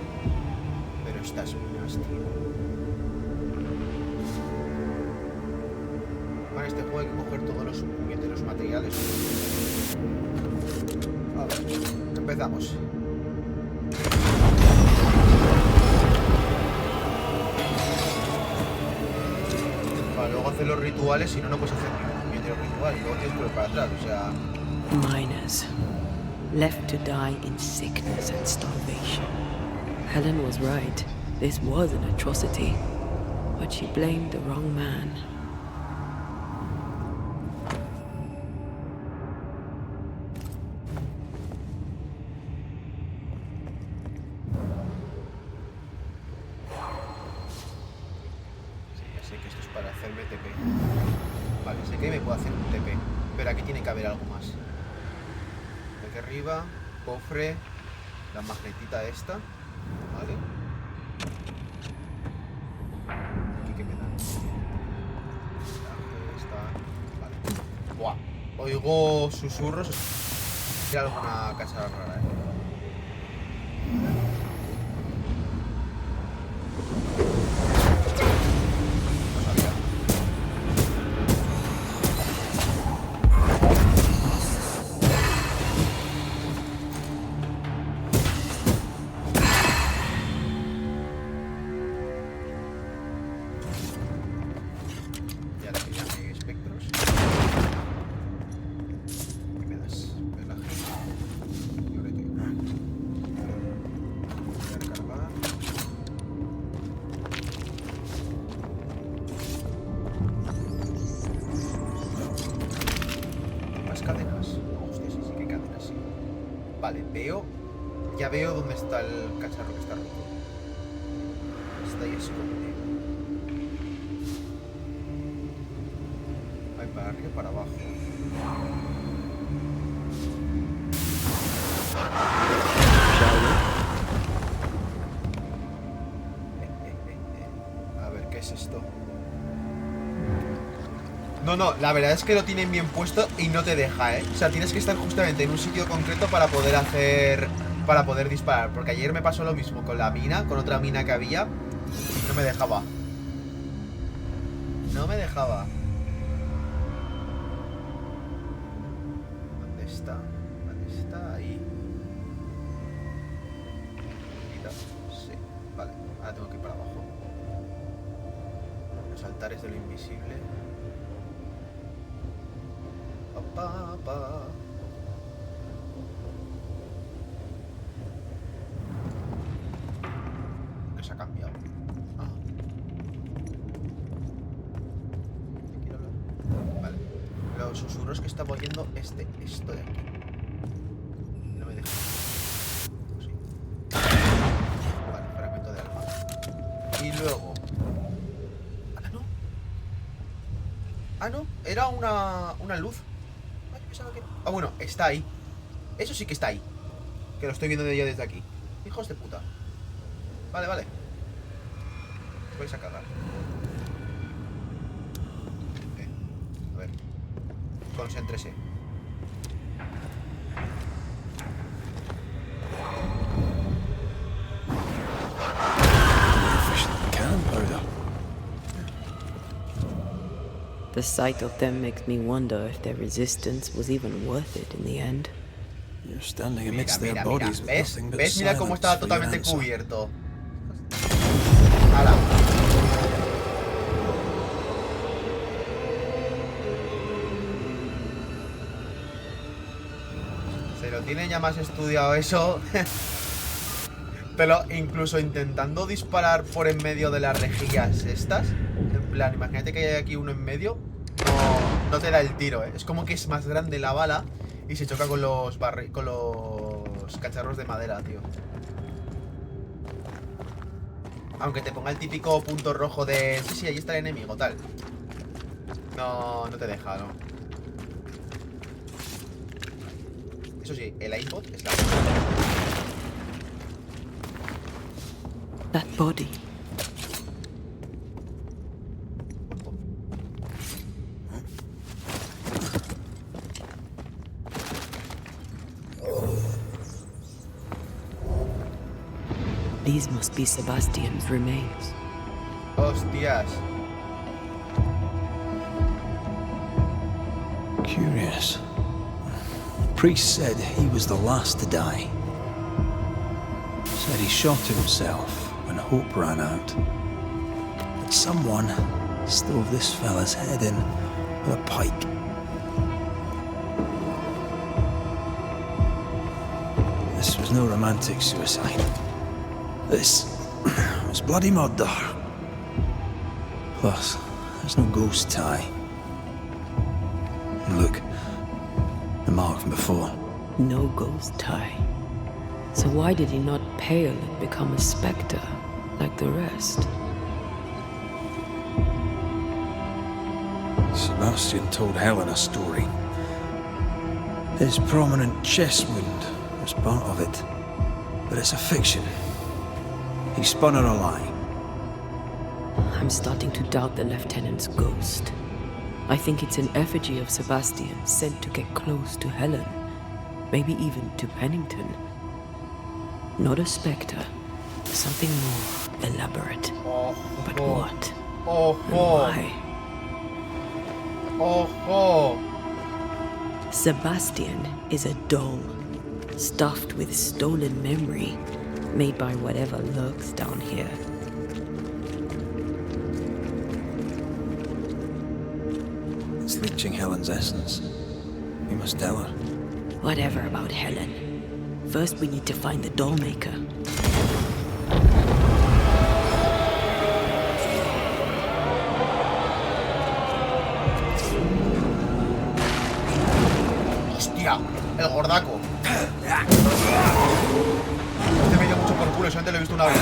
Pero estas minas, tío. Para este juego hay que coger todos los puñeteros materiales. A ver, empezamos. Vale, luego hacer los rituales, si no, no puedes hacer ningún puñetero ritual. Y luego tienes que volver para atrás, o sea... Miners, left to die in sickness and starvation. Helen was right. This was an atrocity. But she blamed the wrong man. Sí, ya sé que esto es para hacerme TP. Vale, sé que me puedo hacer un TP. Pero aquí tiene que haber algo más. Aquí arriba, cofre, la magnetita esta, ¿vale? Aquí que me da. Esta, vale. Buah, oigo susurros. Hay alguna cacharra rara, No sabía. Vale, ya veo dónde está el cacharro que está roto. Está ahí escondido. Hay para arriba y para abajo. A ver, ¿qué es esto? No, la verdad es que lo tienen bien puesto y no te deja, ¿eh? O sea, tienes que estar justamente en un sitio concreto para poder hacer... Para poder disparar. Porque ayer me pasó lo mismo con la mina, con otra mina que había. Y no me dejaba. No me dejaba. ¿Dónde está? ¿Dónde está? Ahí. Sí, vale. Ahora tengo que ir para abajo. Los altares de lo invisible. Pa. ¿Qué se ha cambiado? Ah. Quiero hablar. Vale. Los susurros que estaba oyendo esto de aquí. No me deja. Sí. Vale, fragmento de alma. Y luego. Ah, no. Era una luz. Ah, bueno, está ahí. Eso sí que está ahí. Que lo estoy viendo de yo desde aquí. Hijos de puta. Vale. Os vais a cagar. A ver. Concéntrese. The sight of them makes me wonder if their resistance was even worth it in the end. You're standing amidst their bodies with nothing but ¿Ves? Mira cómo estaba silence for your totalmente answer. cubierto. ¡Hala! Se lo tiene ya más estudiado eso. Pero incluso intentando disparar por en medio de las rejillas estas. En plan, imagínate que hay aquí uno en medio. No te da el tiro, ¿eh? Es como que es más grande la bala. Y se choca con los cacharros de madera, tío. Aunque te ponga el típico punto rojo de... Sí, ahí está el enemigo, tal. No te deja, ¿no? Eso sí, el iPod es la... That body. These must be Sebastian's remains. Hostias. Curious. Priest said he was the last to die. Said he shot himself when hope ran out. That someone stove this fella's head in with a pike. This was no romantic suicide. This was bloody murder. Plus, there's no ghost tie. And look, the mark from before. No ghost tie. So why did he not pale and become a spectre like the rest? Sebastian told Helen a story. His prominent chest wound was part of it. But it's a fiction. He spun her a lie. I'm starting to doubt the lieutenant's ghost. I think it's an effigy of Sebastian sent to get close to Helen. Maybe even to Pennington. Not a spectre. Something more elaborate. But what? And why? Sebastian is a doll, stuffed with stolen memory, made by whatever lurks down here. It's leeching Helen's essence. We must tell her. Whatever about Helen. First we need to find the doll maker. ¡Hostia! El gordaco. Este me dio mucho por culo, solamente lo he visto una vez.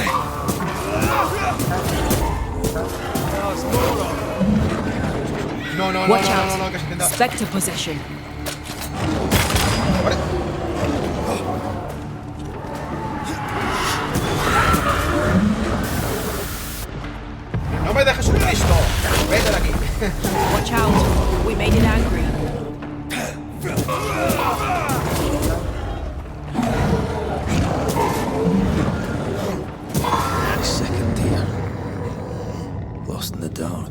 No, Watch que se intenta... Spectre possession. Vale. ¡No me dejes un Cristo! ¡Vete de aquí! Watch out. We made it angry. Second deer. Lost in the dark.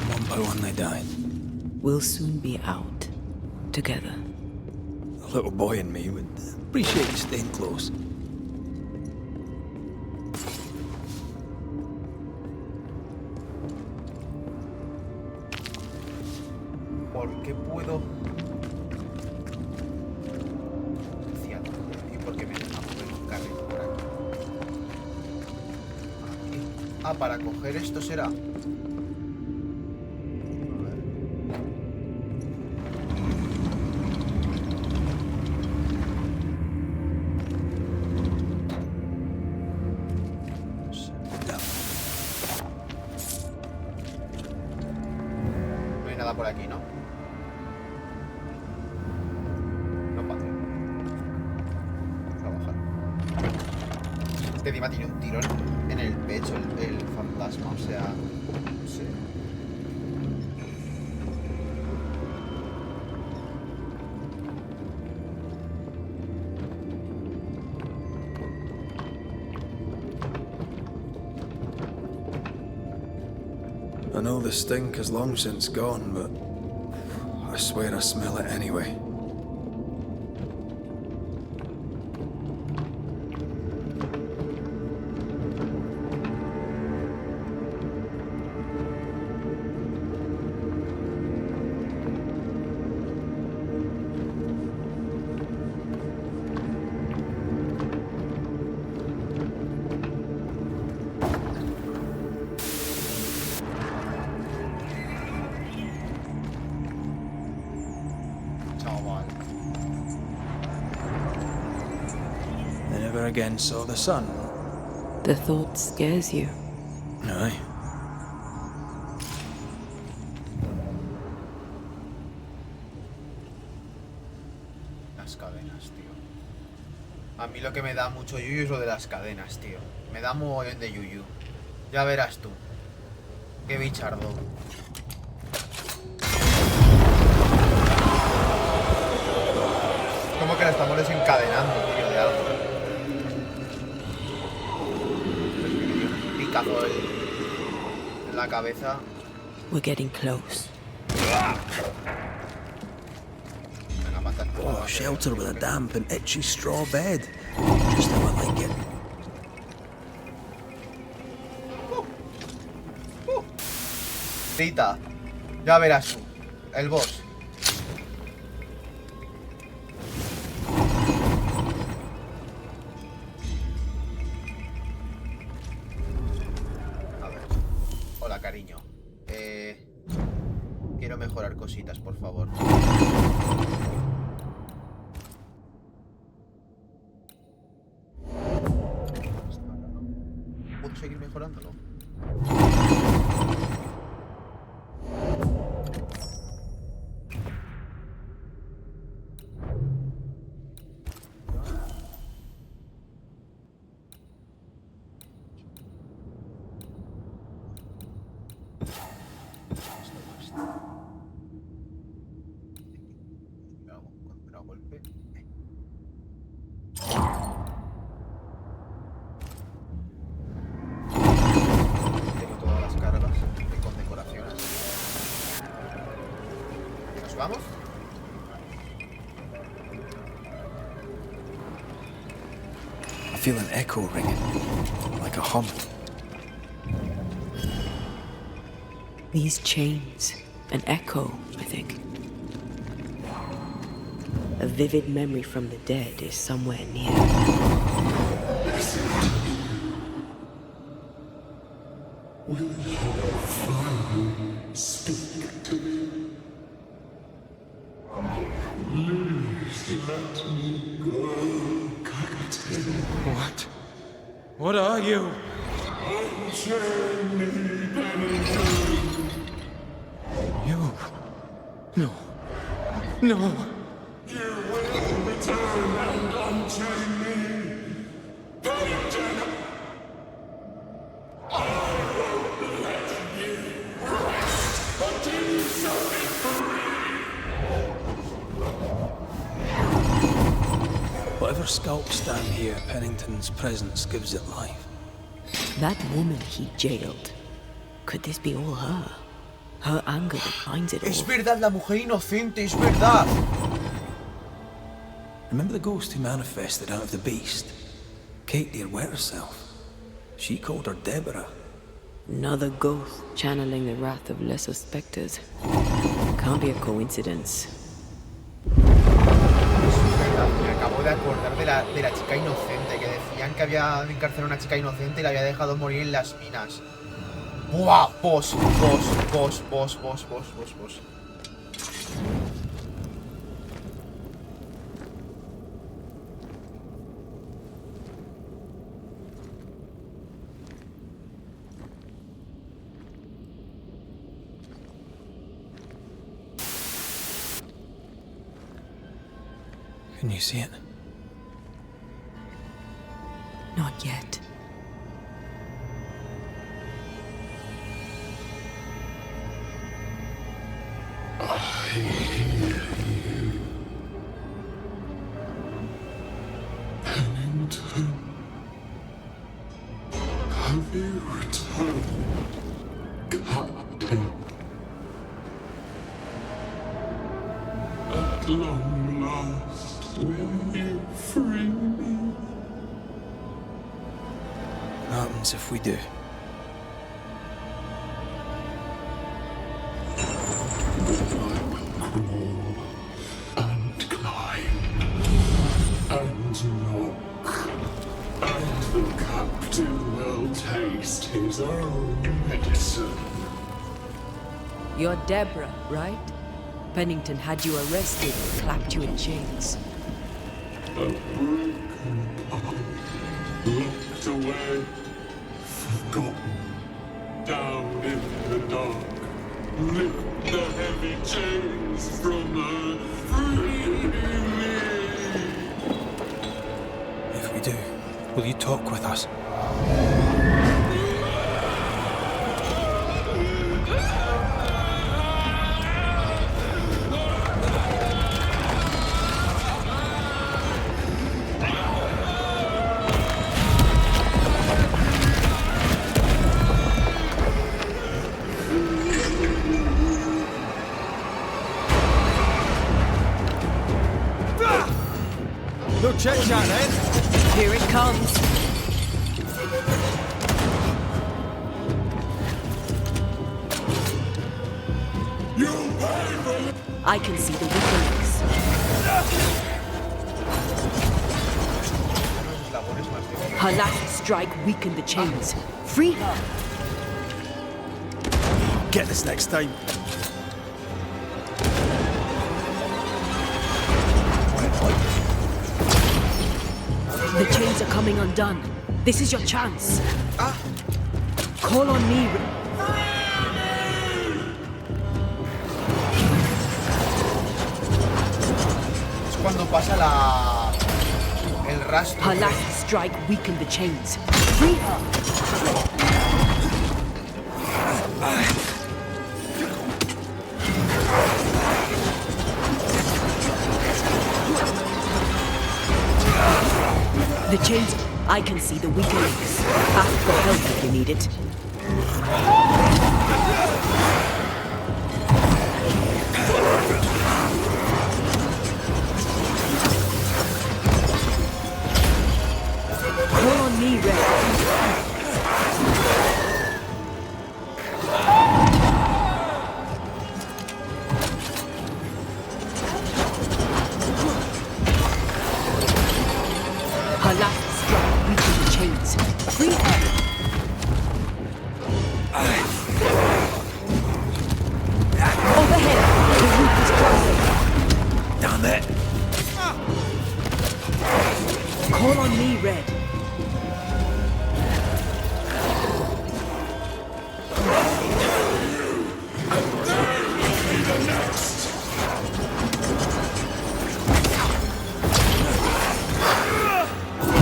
One by one they died. We'll soon be out. Together. The little boy in me would appreciate you staying close. ¿Por qué puedo...? ¿Y por qué me deja mover un carrito por aquí? Ah, para coger esto será. No hay nada por aquí, ¿no? No pasa. Vamos a bajar. Este encima tiene un tirón en el pecho, el fantasma, o sea... No sé. I know the stink is long since gone, but I swear I smell it anyway. Chao. never again saw the sun. The thought scares you. Aye. Las cadenas, tío. A mí lo que me da mucho yuyu es lo de las cadenas, tío. Me da mogollón de yuyu. Ya verás tú. Qué bichardo. Como que la estamos desencadenando, tío, de algo. Un picazo en la cabeza. We're getting close. Venga, mata. Oh, shelter with a damp and itchy straw bed. Just how I like it. Rita, ya verás tú. El boss. A ver. Hola, cariño. Quiero mejorar cositas, por favor. ¿Puedo seguir mejorándolo? Tengo todas las cargas de condecoraciones. ¿Nos vamos? I feel an echo ringing, like a hum. These chains, an echo, I think. A vivid memory from the dead is somewhere near. Speak to me. Please let me go, Captain. What? What are you? Unchain me, Penitent. You? No. No. You will return and unchain me, Penitent. I won't let you rest until you set me free. Whatever sculpts down here, Pennington's presence gives it life. That woman he jailed. Could this be all her? Her anger defines it all. Es verdad, la mujer inocente, es verdad. Remember the ghost who manifested out of the beast? Kate near wet herself. She called her Deborah. Another ghost channeling the wrath of lesser specters. Can't be a coincidence. Me acabo de acordar de la chica inocente, que decían que había encarcelado a una chica inocente y la había dejado morir en las minas. ¡Buah! Boss. Can you see it? Not yet. I hear you, Pennington. Have you returned, Captain? At long last, will you free me? What happens if we do? And climb, and knock, and the captain will taste his own medicine. You're Deborah, right? Pennington had you arrested and clapped you in chains. A broken body locked away, forgotten, down in the dark. Lift the heavy chains from her, free me. If we do, will you talk with us? No chit-chat, eh? Here it comes. I can see the weak links. Her last strike weakened the chains. Free her. Get this next time. The chains are coming undone. This is your chance. Call on me. Es cuando pasa el rastro. Her last strike weakened the chains. Free her. The chains. I can see the weaker links. Ask for help if you need it. Call on me, Red. Her last strike weakened the chains. Free her. Overhead, the roof is closing. Down there. Call on me, Red.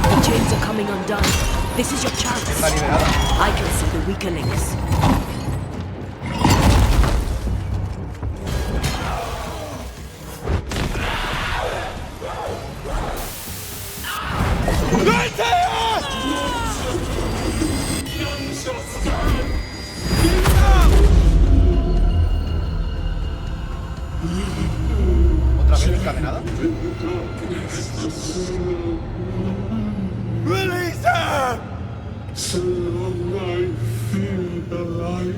The chains are coming undone. This is your chance. Está liberada. I can see the weaker links. ¿Otra vez encadenada? Release her! So long I feel alive.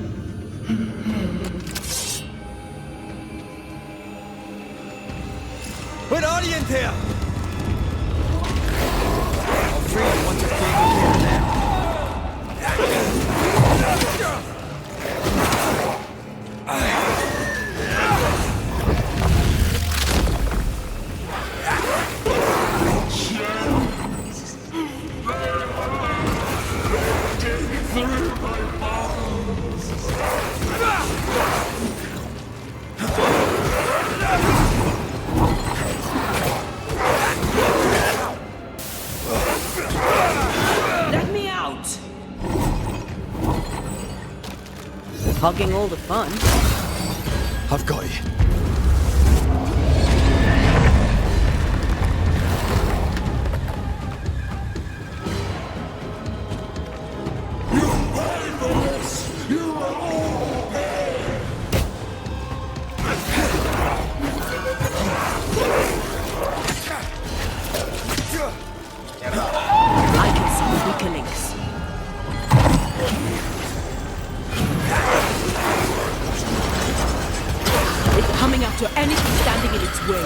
Where are you in here? All three of you want to take care of them. Let me out! Hogging all the fun. I've got you. I can see the weaker links. It's coming after anything standing in its way.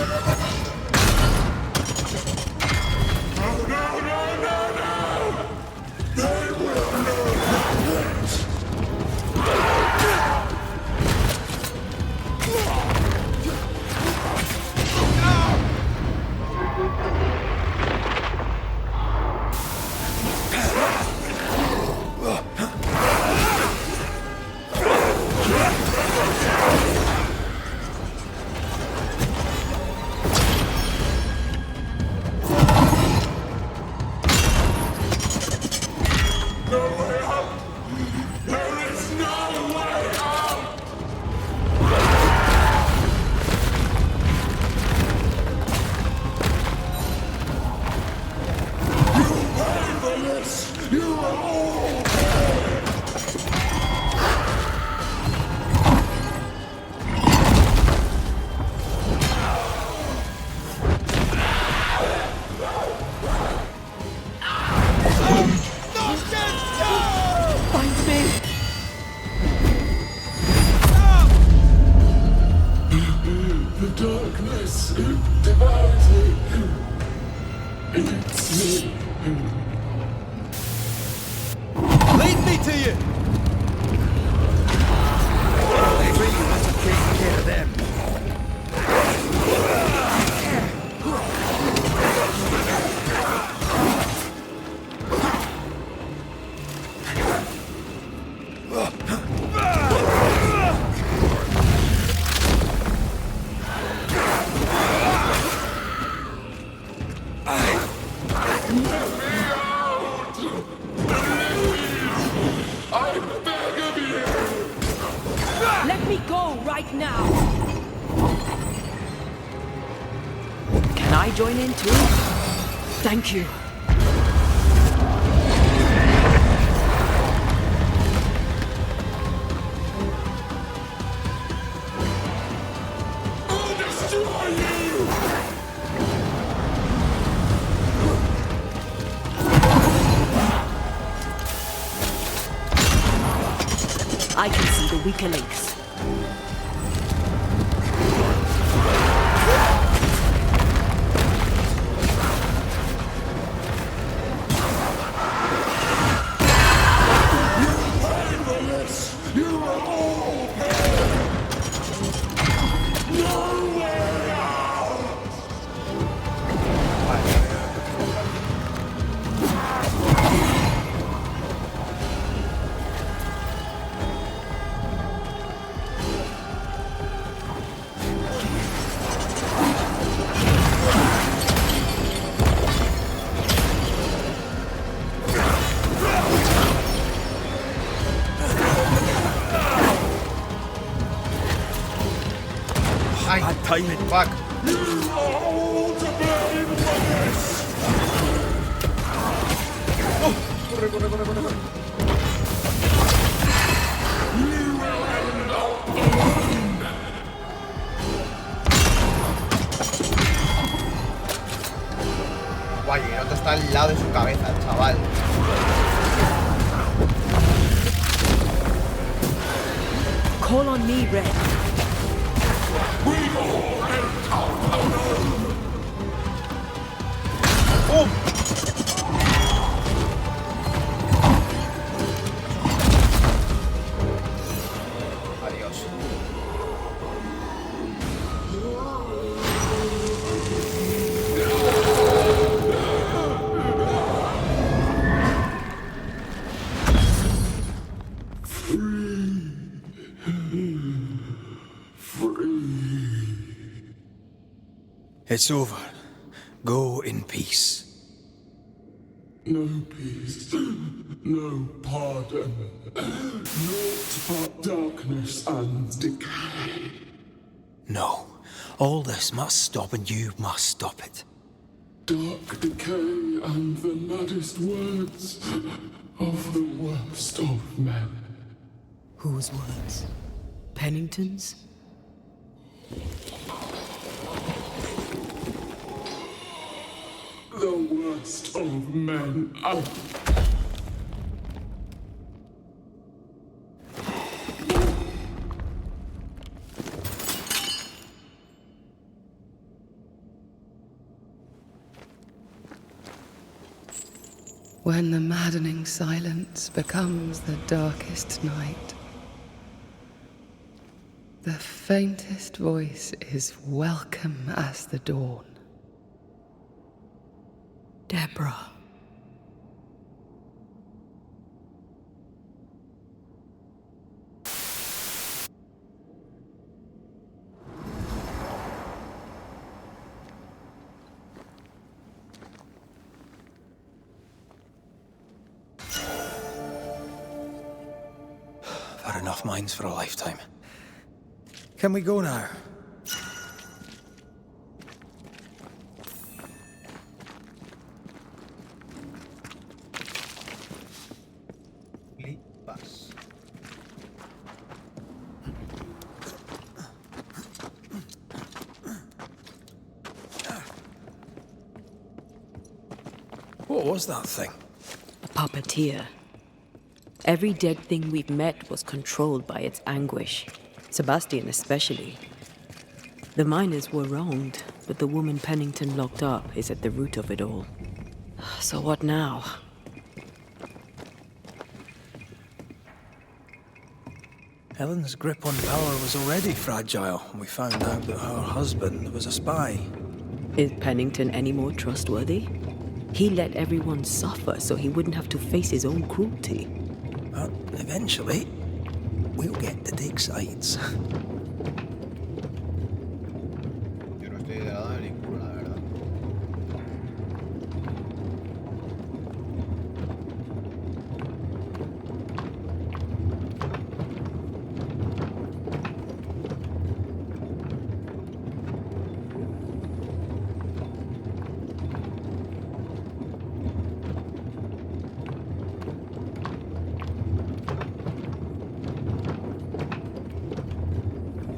Let me go right now! Can I join in too? Thank you. I'll destroy you! I can see the weaker links. You are all here! No way out! Ay, Bad timing. fuck. You are all to blame for this! Corre, corre, corre, corre, corre. You will end up alone! Guay, el otro está al lado de su cabeza, el chaval. Call on me, Red. We all end up alone! ¡Pum! Adiós. It's over. Go in peace. No peace, no pardon, naught but darkness and decay. No. All this must stop and you must stop it. Dark decay and the maddest words of the worst of men. Whose words? Pennington's? The worst of men. When the maddening silence becomes the darkest night, the faintest voice is welcome as the dawn. Deborah. I've had enough minds for a lifetime. Can we go now? Flipas. What was that thing? A puppeteer. Every dead thing we've met was controlled by its anguish. Sebastian especially. The miners were wronged, but the woman Pennington locked up is at the root of it all. So what now? Helen's grip on power was already fragile when we found out that her husband was a spy. Is Pennington any more trustworthy? He let everyone suffer so he wouldn't have to face his own cruelty. But eventually, we'll get to take sides. Yo no estoy de lado de ninguno, la verdad.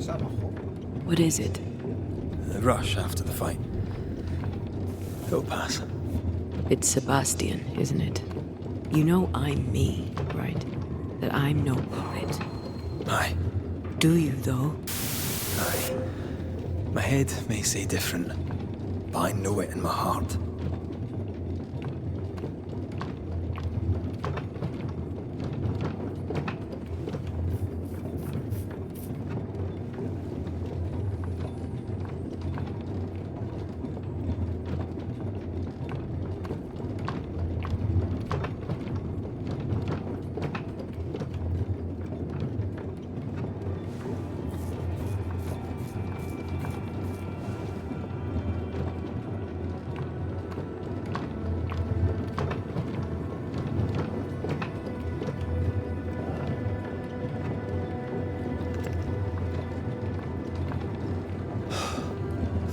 Es abajo. What is it? The rush after the fight. It'll pass. It's Sebastian, isn't it? You know I'm me, right? That I'm no puppet. Aye. Do you, though? Aye. My head may say different, but I know it in my heart.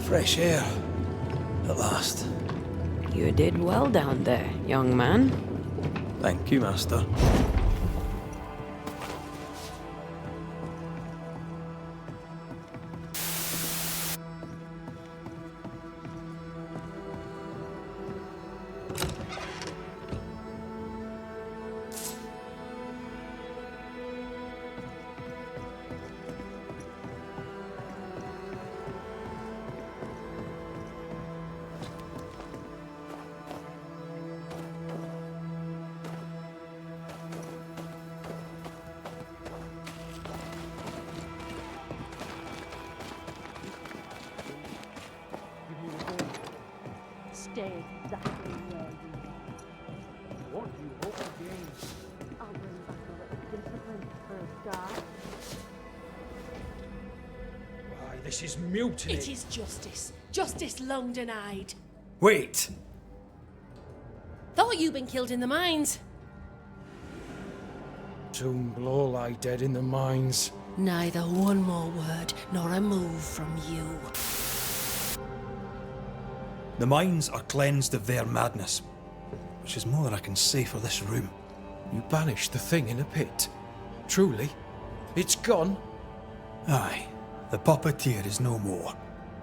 Fresh air. At last. You did well down there, young man. Thank you, Master. Stay exactly where you are. What do you hope to gain? I'll bring back a little discipline for a start. Why, this is mutiny. It is justice. Justice long denied. Wait! Thought you'd been killed in the mines. Soon blow lie dead in the mines. Neither one more word nor a move from you. The mines are cleansed of their madness, which is more than I can say for this room. You banished the thing in a pit. Truly? It's gone? Aye. The puppeteer is no more.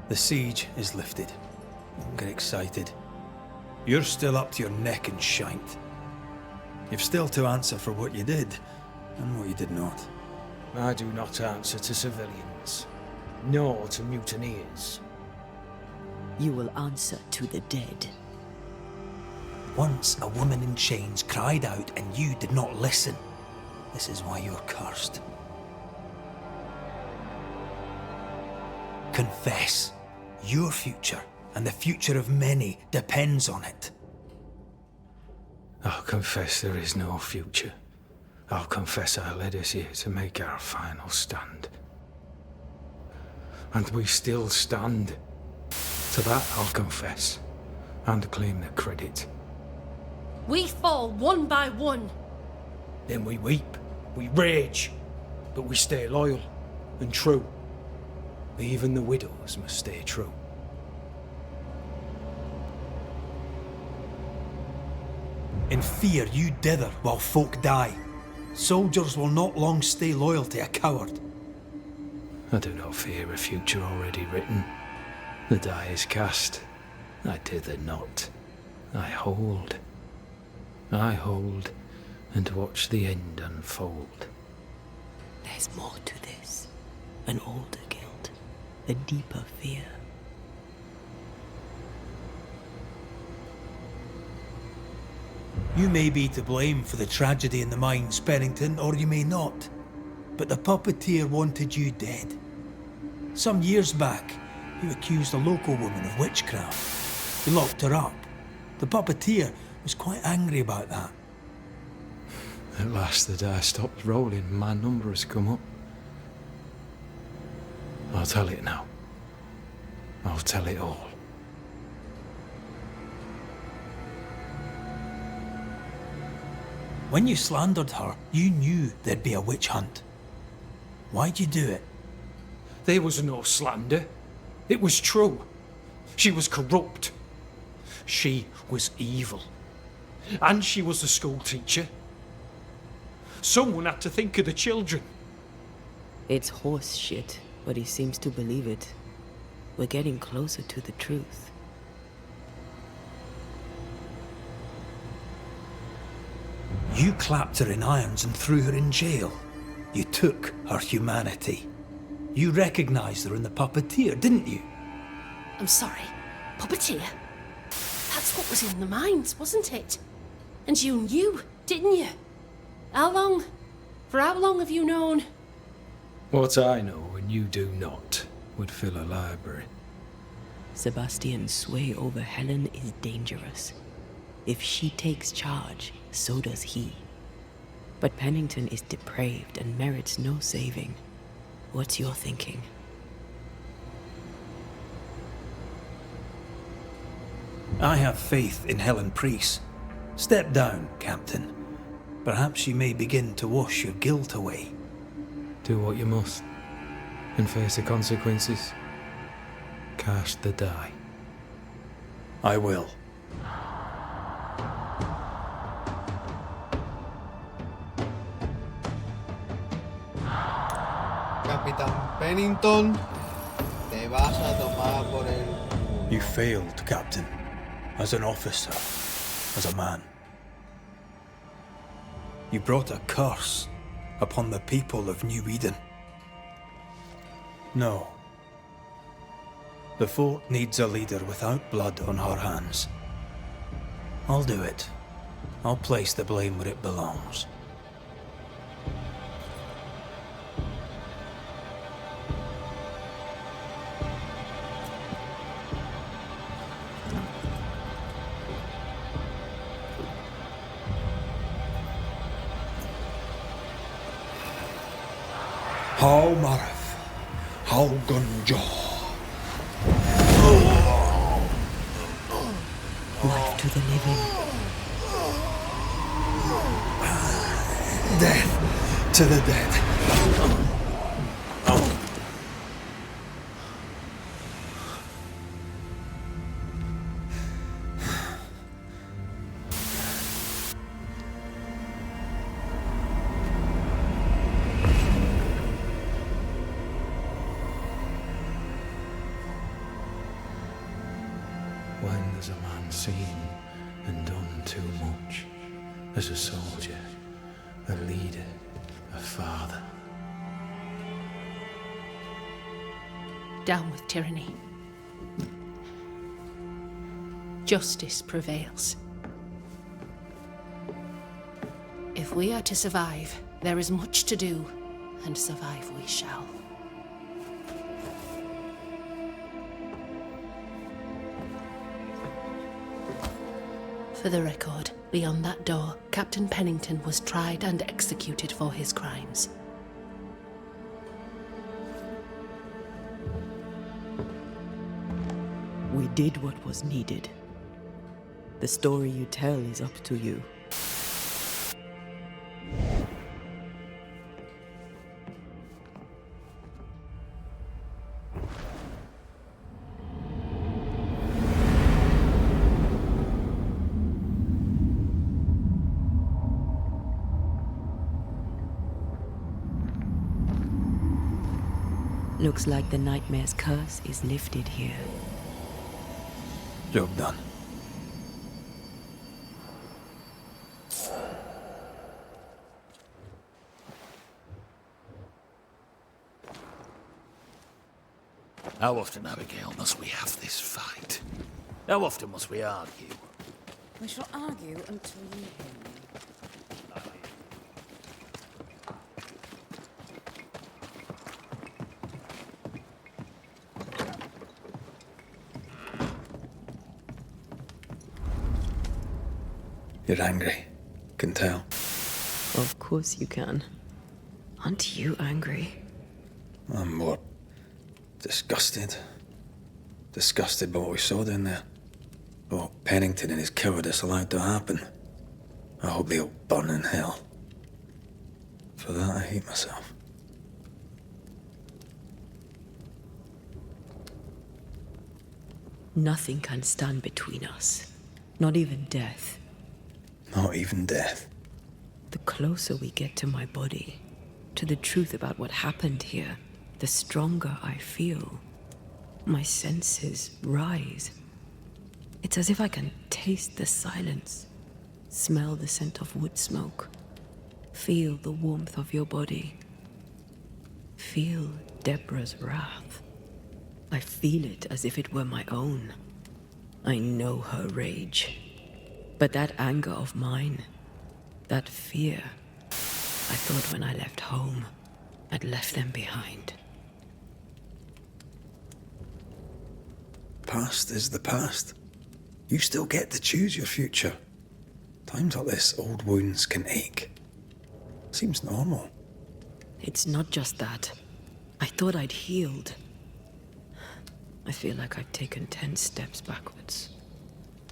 The siege is lifted. Don't get excited. You're still up to your neck in shite. You've still to answer for what you did, and what you did not. I do not answer to civilians, nor to mutineers. You will answer to the dead. Once a woman in chains cried out and you did not listen. This is why you're cursed. Confess. Your future and the future of many depends on it. I'll confess there is no future. I'll confess I led us here to make our final stand. And we still stand. To that I'll confess, and claim the credit. We fall one by one. Then we weep, we rage, but we stay loyal and true. Even the widows must stay true. In fear you dither while folk die. Soldiers will not long stay loyal to a coward. I do not fear a future already written. The die is cast. I dither not. I hold. I hold and watch the end unfold. There's more to this. An older guilt. A deeper fear. You may be to blame for the tragedy in the mines, Pennington, or you may not. But the puppeteer wanted you dead. Some years back, you accused a local woman of witchcraft. You locked her up. The puppeteer was quite angry about that. At last the die stopped rolling, my number has come up. I'll tell it now. I'll tell it all. When you slandered her, you knew there'd be a witch hunt. Why'd you do it? There was no slander. It was true. She was corrupt. She was evil. And she was a school teacher. Someone had to think of the children. It's horse shit. but he seems to believe it. We're getting closer to the truth. You clapped her in irons and threw her in jail. You took her humanity. You recognized her in the puppeteer, didn't you? I'm sorry. Puppeteer? That's what was in the mines, wasn't it? And you knew, didn't you? How long? For how long have you known? What I know and you do not would fill a library. Sebastian's sway over Helen is dangerous. If she takes charge, so does he. But Pennington is depraved and merits no saving. What's your thinking? I have faith in Helen Priest. Step down, Captain. Perhaps you may begin to wash your guilt away. Do what you must, and face the consequences. Cast the die. I will. Capitán Pennington, te vas a tomar por el... You failed, Captain. As an officer, as a man. You brought a curse upon the people of New Eden. No. The fort needs a leader without blood on her hands. I'll do it. I'll place the blame where it belongs. How Marif, how Gunjo. Life to the living. Death to the dead. When has a man seen and done too much? As a soldier, a leader, a father. Down with tyranny. Justice prevails. If we are to survive, there is much to do, and survive we shall. For the record, beyond that door, Captain Pennington was tried and executed for his crimes. We did what was needed. The story you tell is up to you. Looks like the nightmare's curse is lifted here. Job done. How often, Abigail, must we have this fight? How often must we argue? We shall argue until you hear me. You're angry. Can tell. Of course you can. Aren't you angry? I'm more disgusted. Disgusted by what we saw down there. What Pennington and his cowardice allowed to happen. I hope they'll burn in hell. For that, I hate myself. Nothing can stand between us. Not even death. Not even death. The closer we get to my body, to the truth about what happened here, the stronger I feel. My senses rise. It's as if I can taste the silence, smell the scent of wood smoke, feel the warmth of your body, feel Deborah's wrath. I feel it as if it were my own. I know her rage. But that anger of mine, that fear, I thought when I left home, I'd left them behind. Past is the past. You still get to choose your future. Times like this, old wounds can ache. Seems normal. It's not just that. I thought I'd healed. I feel like I've taken 10 steps backwards.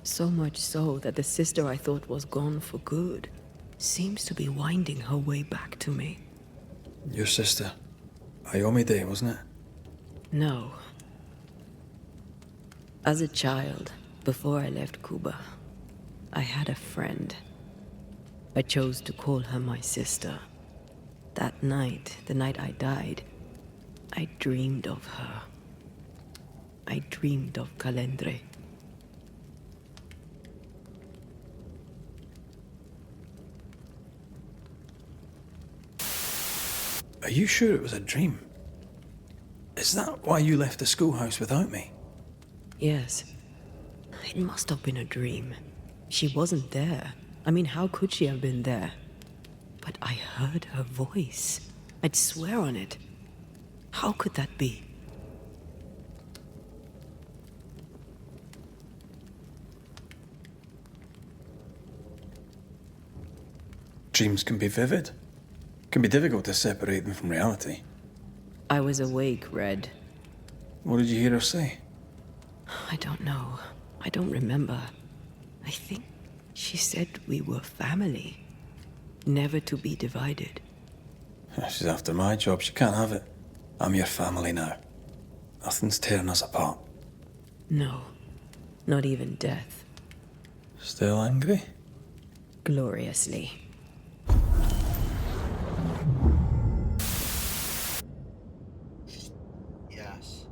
So much so that the sister I thought was gone for good seems to be winding her way back to me. Your sister. Ayomide, wasn't it? No. As a child, before I left Cuba, I had a friend. I chose to call her my sister. That night, the night I died, I dreamed of her. I dreamed of Calendre. Are you sure it was a dream? Is that why you left the schoolhouse without me? Yes. It must have been a dream. She wasn't there. I mean, how could she have been there? But I heard her voice. I'd swear on it. How could that be? Dreams can be vivid. Can be difficult to separate them from reality. I was awake, Red. What did you hear her say? I don't know. I don't remember. I think she said we were family. Never to be divided. She's after my job. She can't have it. I'm your family now. Nothing's tearing us apart. No. Not even death. Still angry? Gloriously. Yes.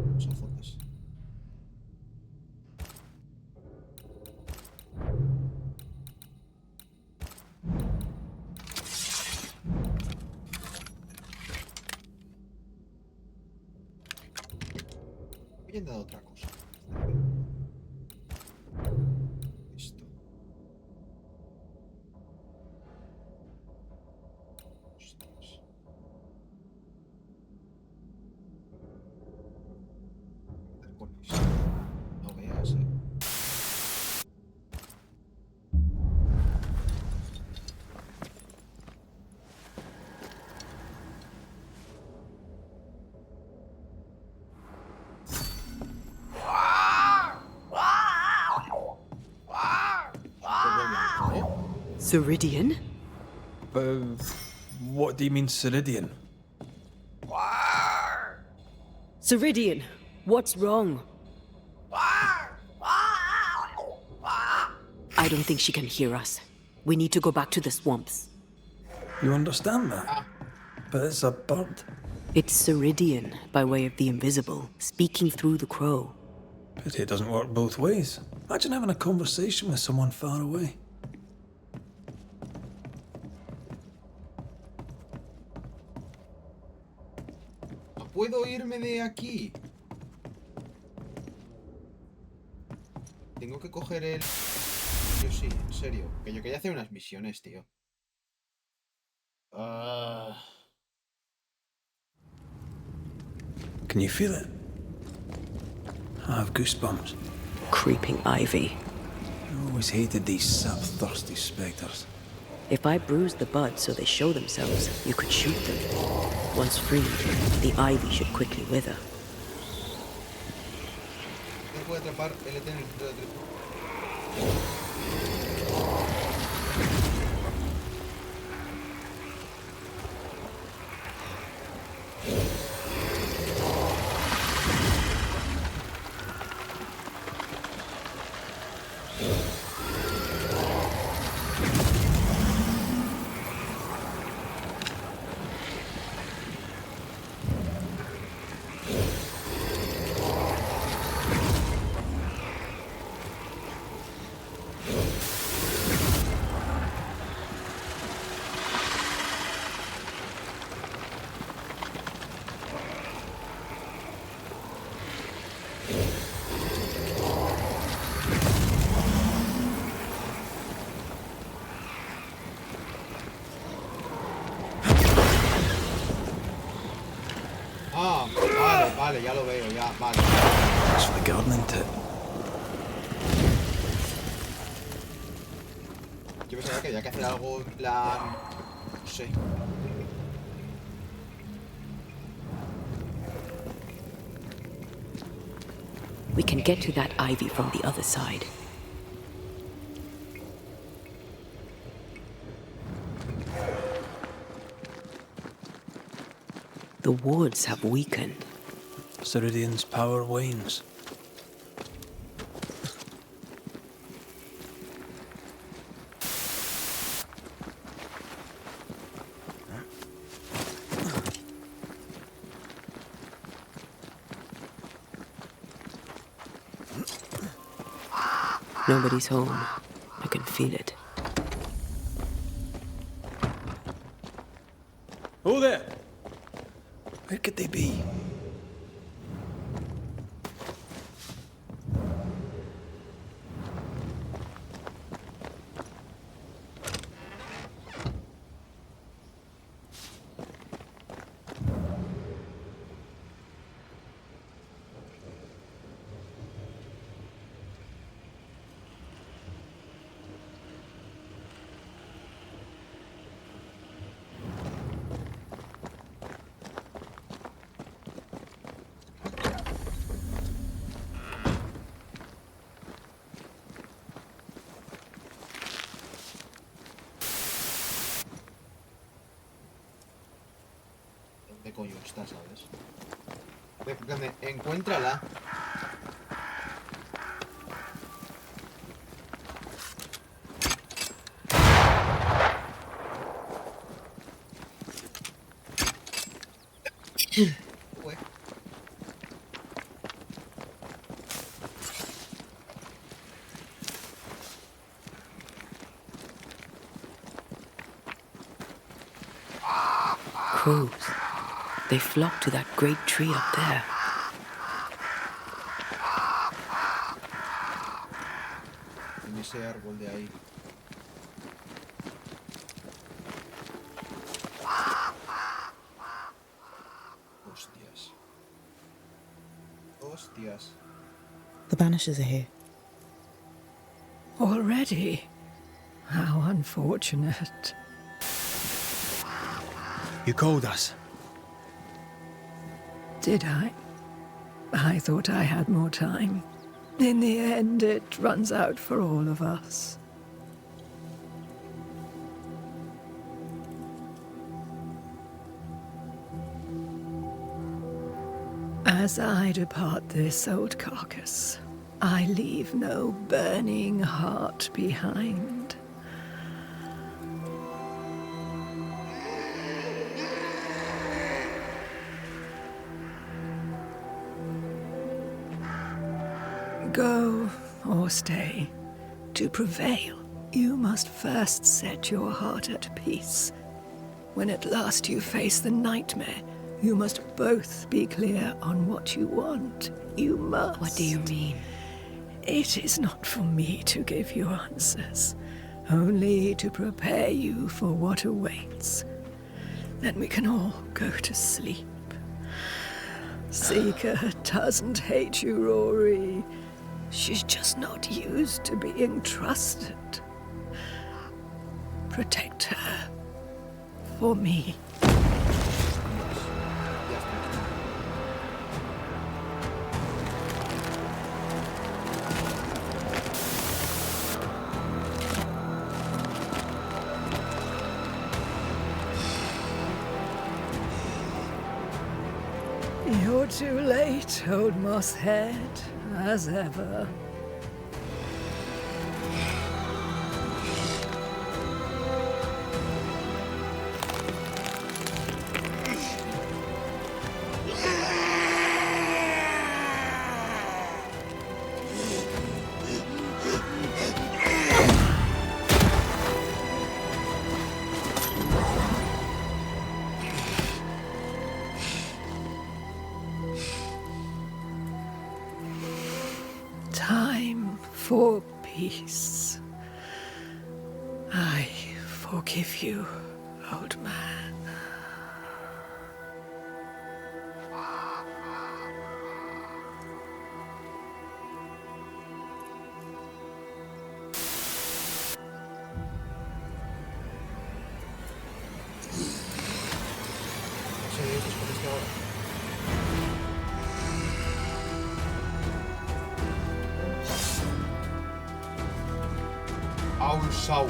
Los azotes. Habían dado otra cosa. Esto. Hostias. Con esto. No veas, Ceridian? What do you mean, Ceridian? Ceridian, what's wrong? I don't think she can hear us. We need to go back to the swamps. You understand that? But it's a bird. It's Ceridian, by way of the invisible, speaking through the crow. Pity it doesn't work both ways. Imagine having a conversation with someone far away. No puedo irme de aquí. Tengo que coger el... Yo sí, en serio. Que yo quería hacer unas misiones, tío. Can you feel it? I have goosebumps. Creeping ivy. I always hated these sap-thirsty spectres. If I bruise the buds so they show themselves, you could shoot them. Once freed, the ivy should quickly wither. No puedo atrapar LT en el centro de Vale, ya lo veo, ya, vale. Thanks for the gardening tip. Yo pensaba que había que hacer algo en plan... No sé. We can get to that ivy from the other side. The woods have weakened. Ceridian's power wanes. Nobody's home. I can feel it. Who there? Where could they be? ¿Dónde coño está, sabes? Encuéntrala. Crows. They flock to that great tree up there. En ese árbol de ahí. Hostias. Hostias. The Banishers are here. Already? How unfortunate. You called us. Did I? I thought I had more time. In the end, it runs out for all of us. As I depart this old carcass, I leave no burning heart behind. Go or stay. To prevail, you must first set your heart at peace. When at last you face the nightmare, you must both be clear on what you want. You must. What do you mean? It is not for me to give you answers, only to prepare you for what awaits. Then we can all go to sleep. Seeker doesn't hate you, Rory. She's just not used to being trusted. Protect her. For me. You're too late, old mosshead, as ever. Time for peace. I forgive you, old man. Saul.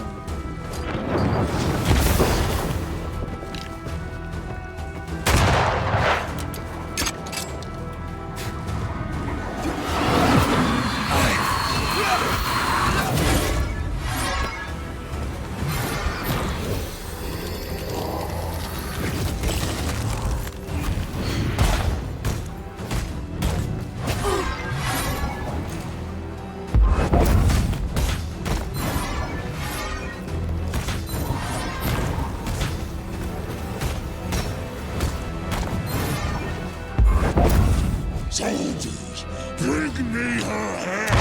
Soldiers, bring me her hand!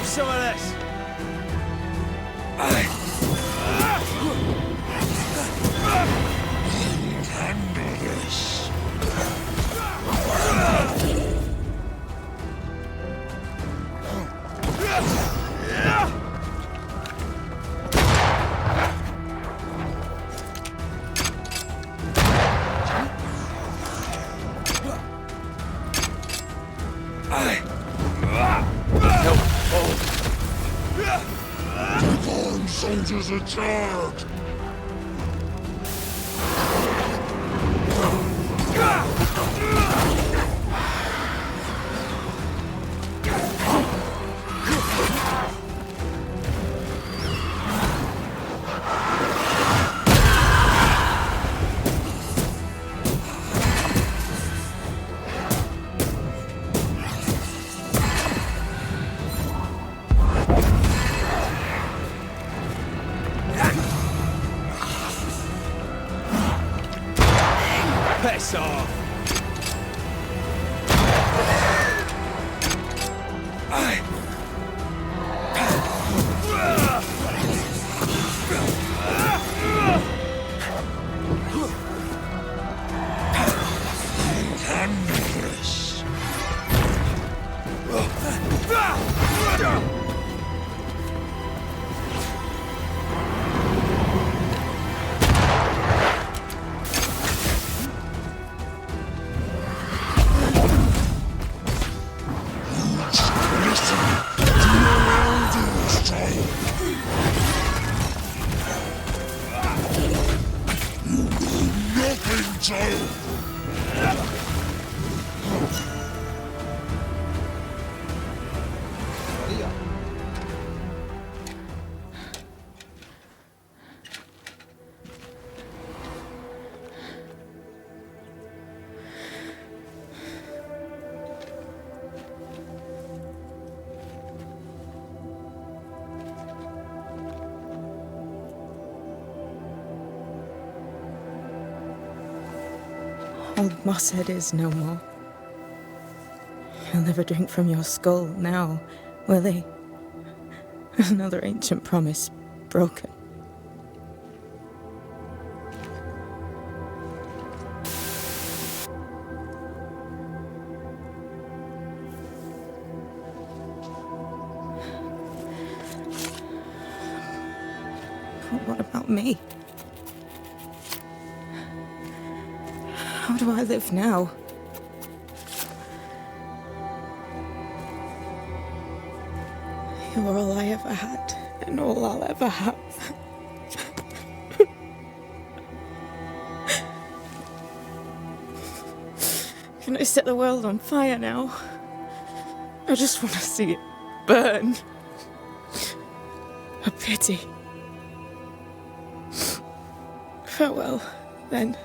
Some of this. Handle this. Soldiers are charged! Piss off! Old Mosshead is no more. He'll never drink from your skull now, will he? Another ancient promise broken. But what about me? How do I live now? You're all I ever had, and all I'll ever have. Can I set the world on fire now? I just want to see it burn. A pity. Farewell, then.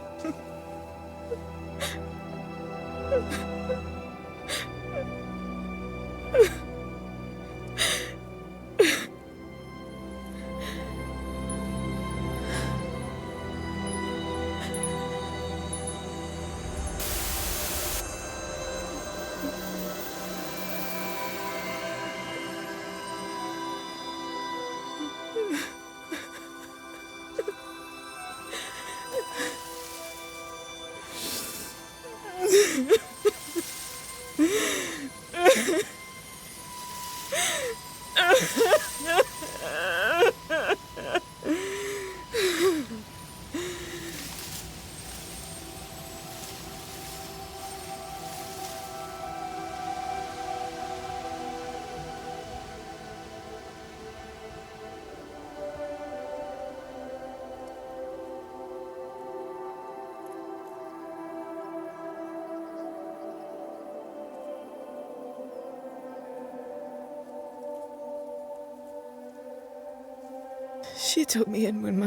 She took me in when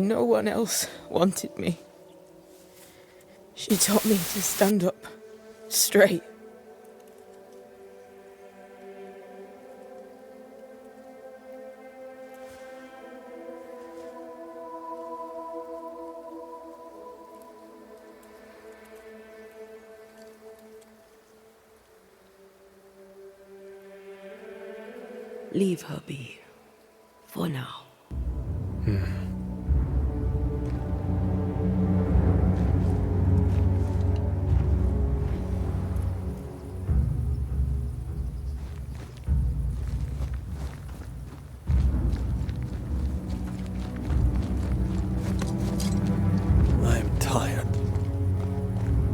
no one else wanted me. She taught me to stand up straight. Leave her be. For now. I'm tired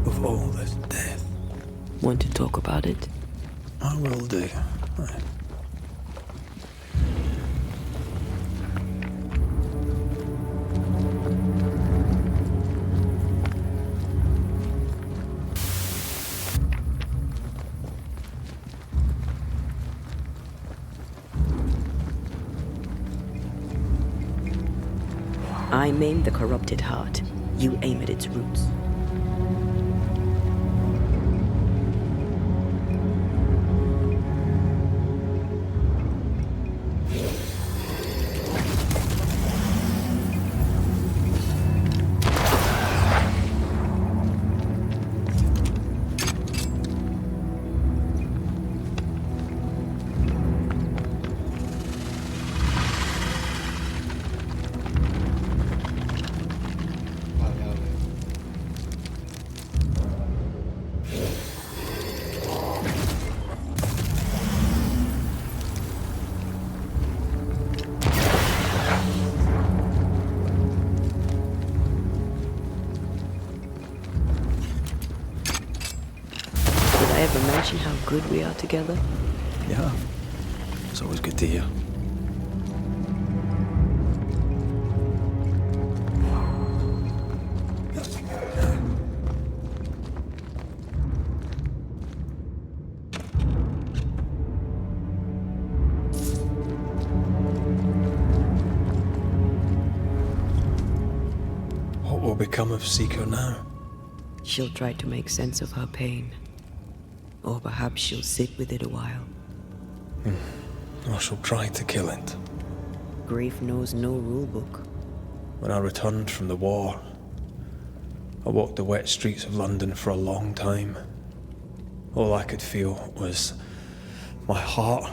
of all this death. Want to talk about it? I will do. I maim the corrupted heart. You aim at its roots. How good we are together? Yeah. It's always good to hear. will become of Seeker now? She'll try to make sense of her pain. Or perhaps she'll sit with it a while. Or she'll try to kill it. Grief knows no rulebook. When I returned from the war, I walked the wet streets of London for a long time. All I could feel was my heart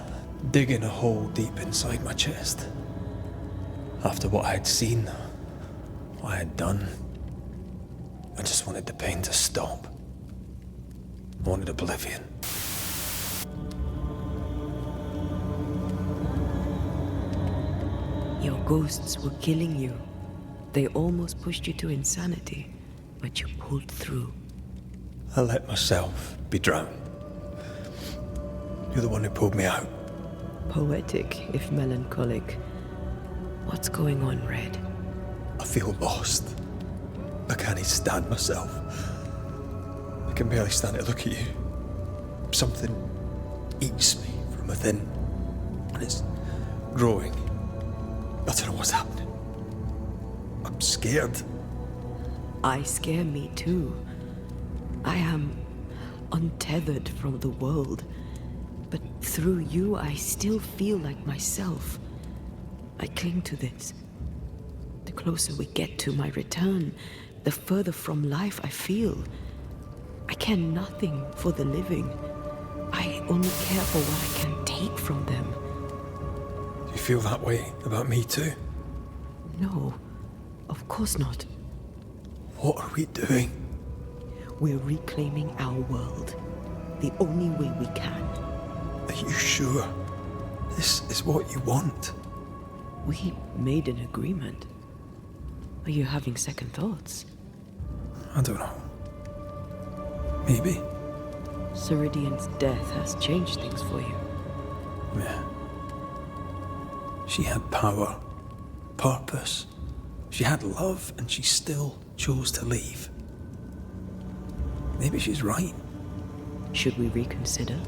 digging a hole deep inside my chest. After what I had seen, what I had done, I just wanted the pain to stop. I wanted oblivion. Your ghosts were killing you. They almost pushed you to insanity, but you pulled through. I let myself be drowned. You're the one who pulled me out. Poetic, if melancholic. What's going on, Red? I feel lost. I can't even stand myself. I can barely stand to look at you. Something eats me from within, and it's growing. I don't know what's happening. I'm scared. I scare me too. I am untethered from the world, but through you I still feel like myself. I cling to this. The closer we get to my return, the further from life I feel. I care nothing for the living. I only care for what I can take from them. Do you feel that way about me too? No, of course not. What are we doing? We're reclaiming our world. The only way we can. Are you sure? This is what you want? We made an agreement. Are you having second thoughts? I don't know. Maybe. Ceridian's death has changed things for you. Yeah. She had power, purpose. She had love, and she still chose to leave. Maybe she's right. Should we reconsider?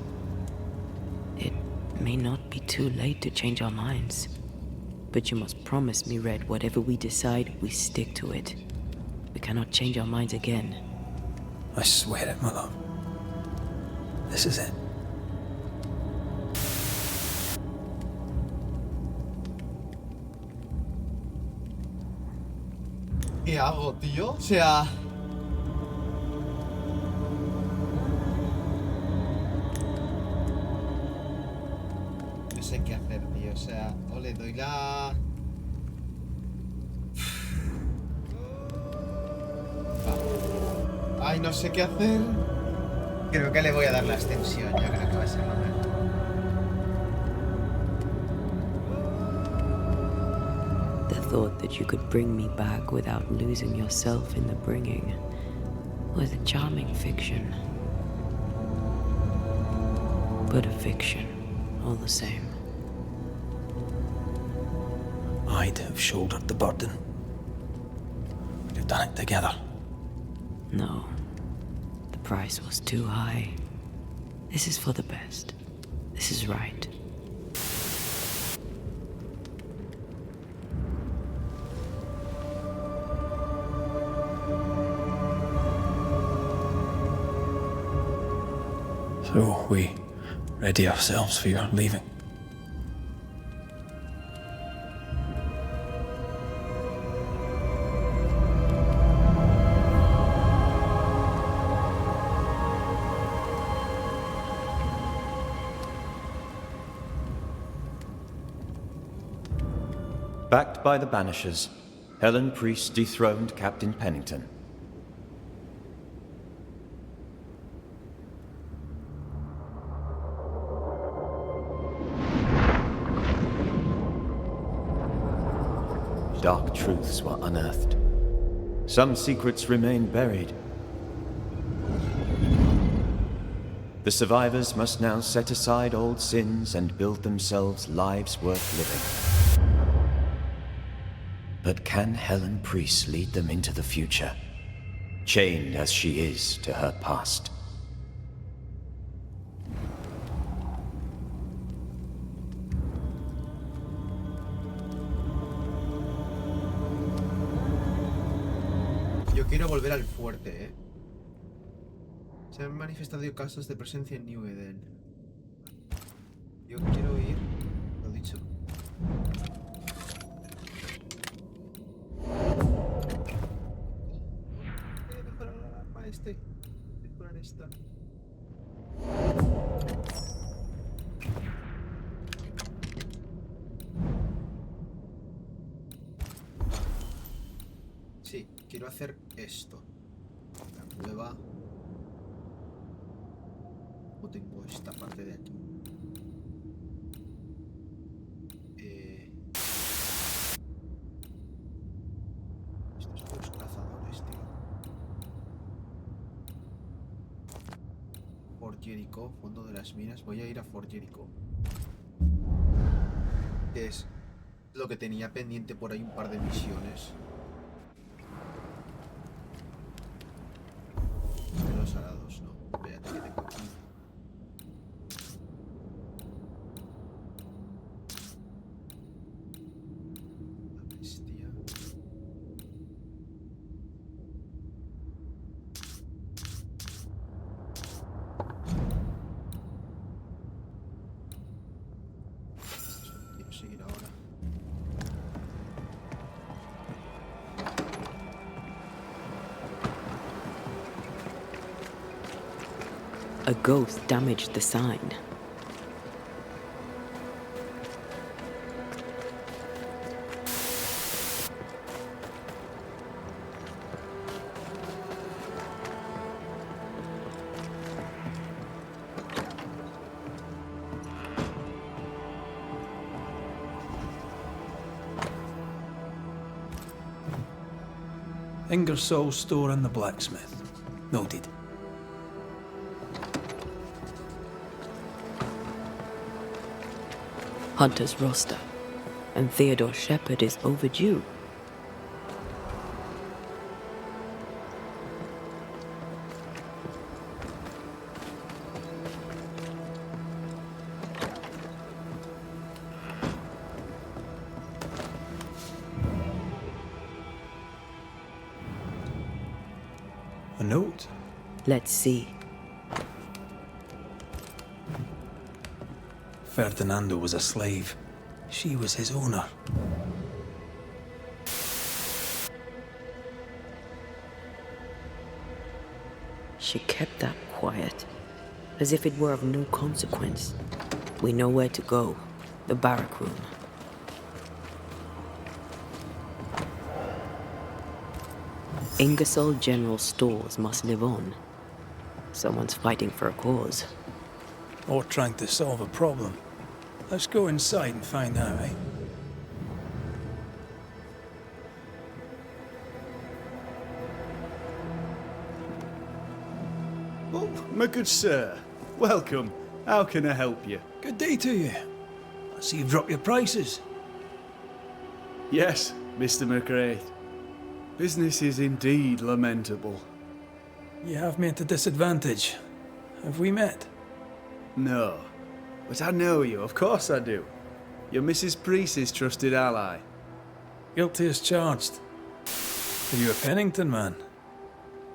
It may not be too late to change our minds. But you must promise me, Red, whatever we decide, we stick to it. We cannot change our minds again. I swear it, my love. This is it. ¿Qué hago, tío? O sea... No sé qué hacer, tío. O sea, o le doy la... Ay, no sé qué hacer. Creo que le voy a dar la extensión. Yo creo que va a ser lo mejor. The thought that you could bring me back without losing yourself in the bringing was a charming fiction. But a fiction, all the same. I'd have shouldered the burden. We'd have done it together. No. The price was too high. This is for the best. This is right. So we ready ourselves for your leaving? Backed by the Banishers, Helen Priest dethroned Captain Pennington. Dark truths were unearthed. Some secrets remain buried. The survivors must now set aside old sins and build themselves lives worth living. But can Helen Priest lead them into the future, chained as she is to her past? Yo quiero volver al fuerte, ¿eh? Se han manifestado casos de presencia en New Eden. Yo quiero ir... Lo dicho. Voy a mejorar la arma este. Mejorar esta. Sí, quiero hacer esto. La nueva. O tengo esta parte de aquí. Estos son los cazadores, tío. Fort Jericho, fondo de las minas. Voy a ir a Fort Jericho. Que es lo que tenía pendiente por ahí, un par de misiones. Los arados, no. Espérate que tengo aquí. La bestia. Quiero seguir ahora. A ghost damaged the sign. Ingersoll's store and the blacksmith. Noted. Hunter's roster. And Theodore Shepard is overdue. A note? Let's see. Ferdinando was a slave. She was his owner. She kept that quiet, as if it were of no consequence. We know where to go. The barrack room. Ingersoll General Stores must live on. Someone's fighting for a cause. Or trying to solve a problem. Let's go inside and find out, eh? Oh, my good sir. Welcome. How can I help you? Good day to you. I see you've dropped your prices. Yes, Mr. McRae. Business is indeed lamentable. You have me at a disadvantage. Have we met? No. But I know you, of course I do. You're Mrs. Priest's trusted ally. Guilty as charged. Are you a Pennington man?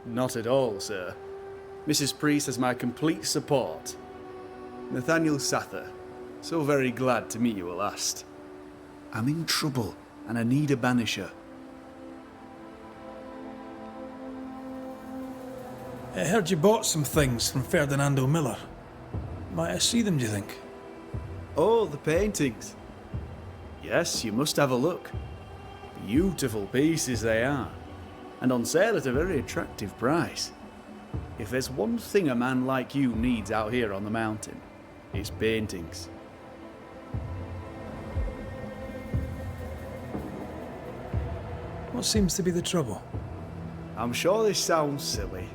Not at all, sir. Mrs. Priest has my complete support. Nathaniel Sather. So very glad to meet you at last. I'm in trouble, and I need a banisher. I heard you bought some things from Ferdinando Miller. Might I see them, do you think? Oh, the paintings. Yes, you must have a look. Beautiful pieces they are, and on sale at a very attractive price. If there's one thing a man like you needs out here on the mountain, it's paintings. What seems to be the trouble? I'm sure this sounds silly,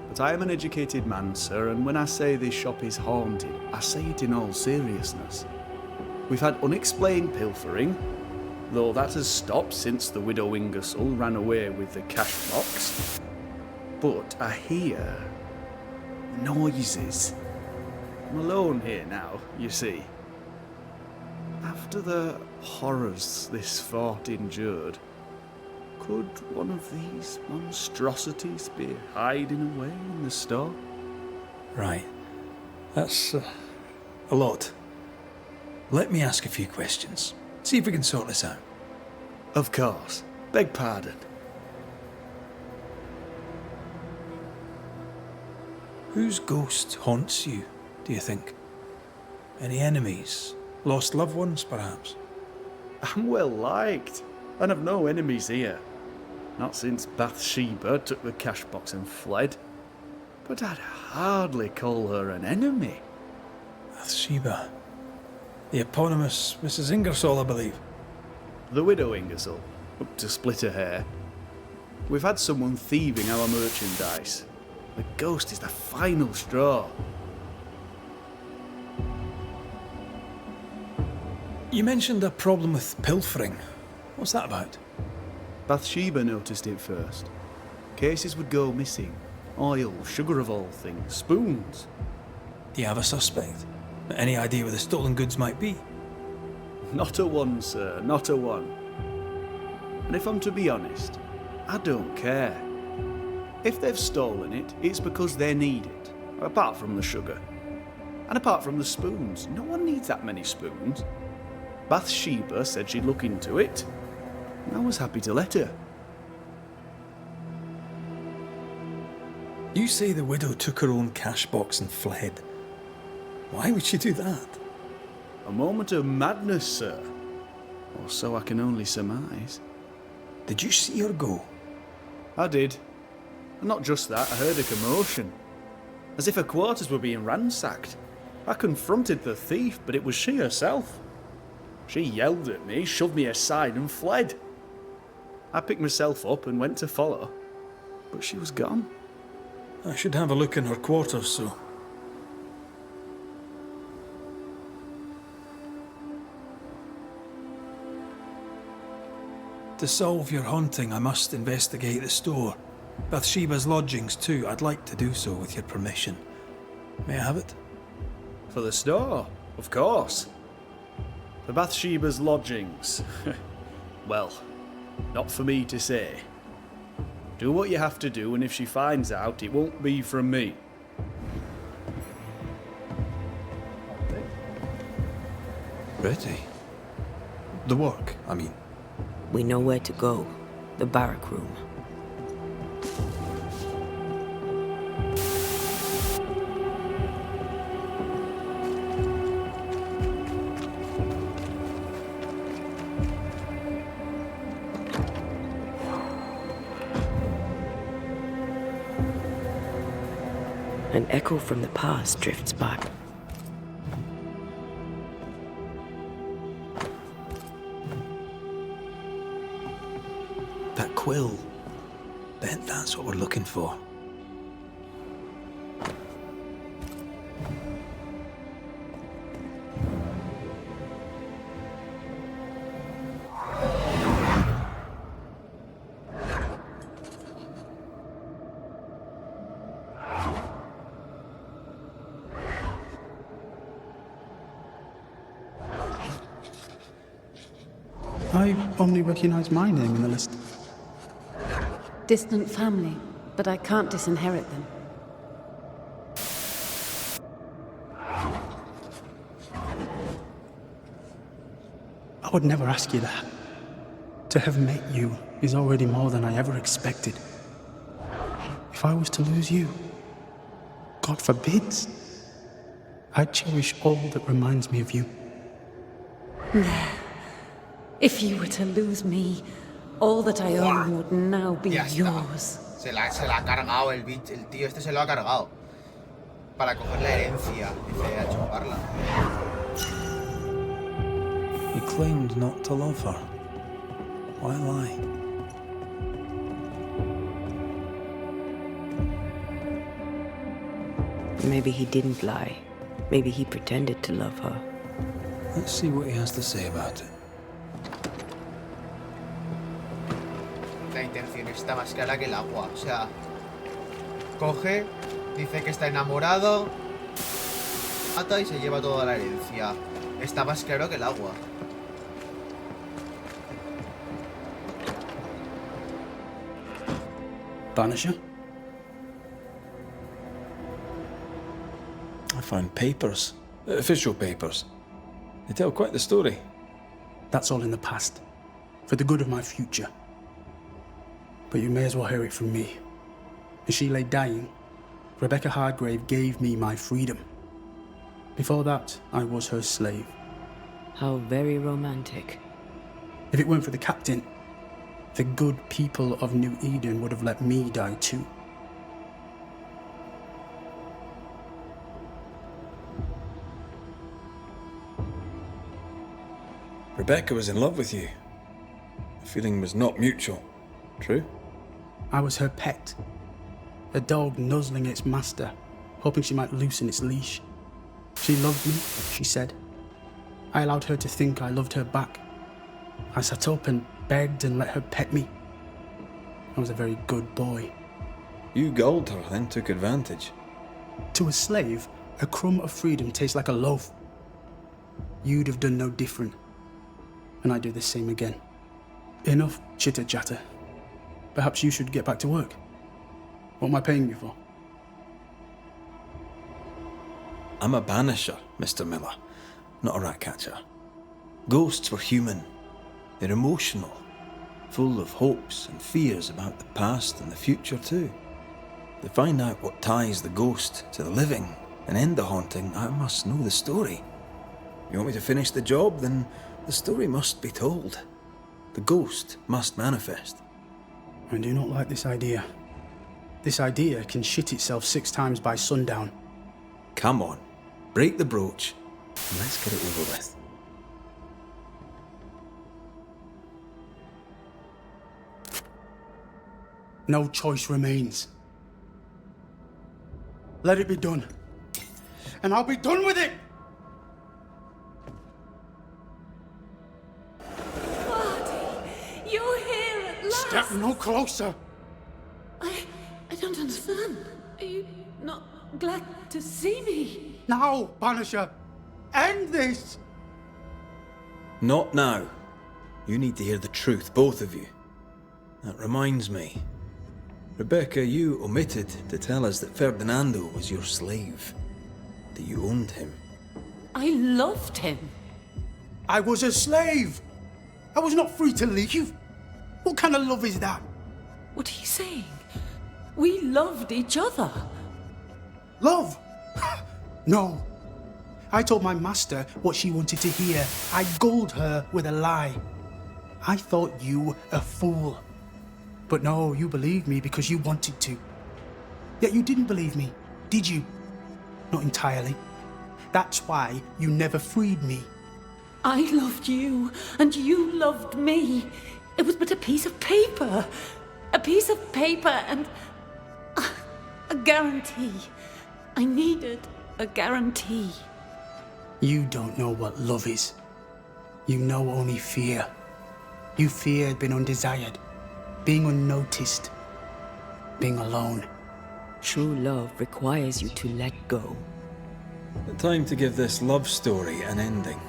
but I am an educated man, sir, and when I say this shop is haunted, I say it in all seriousness. We've had unexplained pilfering, though that has stopped since the widow Ingersoll ran away with the cash box. But I hear noises. I'm alone here now, you see. After the horrors this fort endured, Could one of these monstrosities be hiding away in the store? Right. That's a lot. Let me ask a few questions. See if we can sort this out. Of course. Beg pardon. Whose ghost haunts you, do you think? Any enemies? Lost loved ones, perhaps? I'm well liked, and I've no enemies here. Not since Bathsheba took the cash box and fled. But I'd hardly call her an enemy. Bathsheba. The eponymous Mrs. Ingersoll, I believe. The widow Ingersoll, up to split her hair. We've had someone thieving our merchandise. The ghost is the final straw. You mentioned a problem with pilfering. What's that about? Bathsheba noticed it first. Cases would go missing. Oil, sugar of all things, spoons. Do you have a suspect? Any idea where the stolen goods might be? Not a one, sir, not a one. And if I'm to be honest, I don't care. If they've stolen it, it's because they need it. Apart from the sugar. And apart from the spoons. No one needs that many spoons. Bathsheba said she'd look into it. And I was happy to let her. You say the widow took her own cash box and fled. Why would she do that? A moment of madness, sir. Or so I can only surmise. Did you see her go? I did. And not just that, I heard a commotion. As if her quarters were being ransacked. I confronted the thief, but it was she herself. She yelled at me, shoved me aside and fled. I picked myself up and went to follow. But she was gone. I should have a look in her quarters, so... To solve your haunting, I must investigate the store. Bathsheba's lodgings too. I'd like to do so with your permission. May I have it? For the store? Of course. For Bathsheba's lodgings. Well, not for me to say. Do what you have to do, and if she finds out, it won't be from me. Pretty. The work, I mean. We know where to go. The barrack room. An echo from the past drifts back. That quill. Bet that's what we're looking for. I only recognize my name in the list. Distant family, but I can't disinherit them. I would never ask you that. To have met you is already more than I ever expected. If I was to lose you, God forbids, I'd cherish all that reminds me of you. If you were to lose me, all that I own would now be yours. Se la ha cargado el tío este, se lo ha cargado. Para coger la herencia. Dice, a chuparla. You claimed not to love her. Why lie? Maybe he didn't lie. Maybe he pretended to love her. Let's see what he has to say about it. La intención está más clara que el agua. O sea, coge, dice que está enamorado, mata y se lleva toda la herencia. Está más claro que el agua. Banisher? I found papers. Official papers. They tell quite the story. That's all in the past. For the good of my future. But you may as well hear it from me. As she lay dying, Rebecca Hardgrave gave me my freedom. Before that, I was her slave. How very romantic. If it weren't for the captain, the good people of New Eden would have let me die too. Rebecca was in love with you. The feeling was not mutual. True? I was her pet. A dog nuzzling its master, hoping she might loosen its leash. She loved me, she said. I allowed her to think I loved her back. I sat up and begged and let her pet me. I was a very good boy. You gulled her, then took advantage. To a slave, a crumb of freedom tastes like a loaf. You'd have done no different. And I'd do the same again. Enough chitter-chatter. Perhaps you should get back to work. What am I paying you for? I'm a banisher, Mr. Miller, not a rat catcher. Ghosts were human. They're emotional, full of hopes and fears about the past and the future too. To find out what ties the ghost to the living and end the haunting, I must know the story. You want me to finish the job? Then the story must be told. The ghost must manifest. I do not like this idea. This idea can shit itself 6 times by sundown. Come on, break the brooch and let's get it over with. No choice remains. Let it be done. And I'll be done with it! You're here at last! Step no closer! I don't understand. Are you not glad to see me? Now, Banisher! End this! Not now. You need to hear the truth, both of you. That reminds me. Rebecca, you omitted to tell us that Ferdinando was your slave. That you owned him. I loved him. I was a slave! I was not free to leave. What kind of love is that? What are you saying? We loved each other. Love? No. I told my master what she wanted to hear. I gulled her with a lie. I thought you a fool. But no, you believed me because you wanted to. Yet you didn't believe me, did you? Not entirely. That's why you never freed me. I loved you, and you loved me. It was but a piece of paper. A piece of paper and a guarantee. I needed a guarantee. You don't know what love is. You know only fear. You feared being undesired, being unnoticed, being alone. True love requires you to let go. Time to give this love story an ending.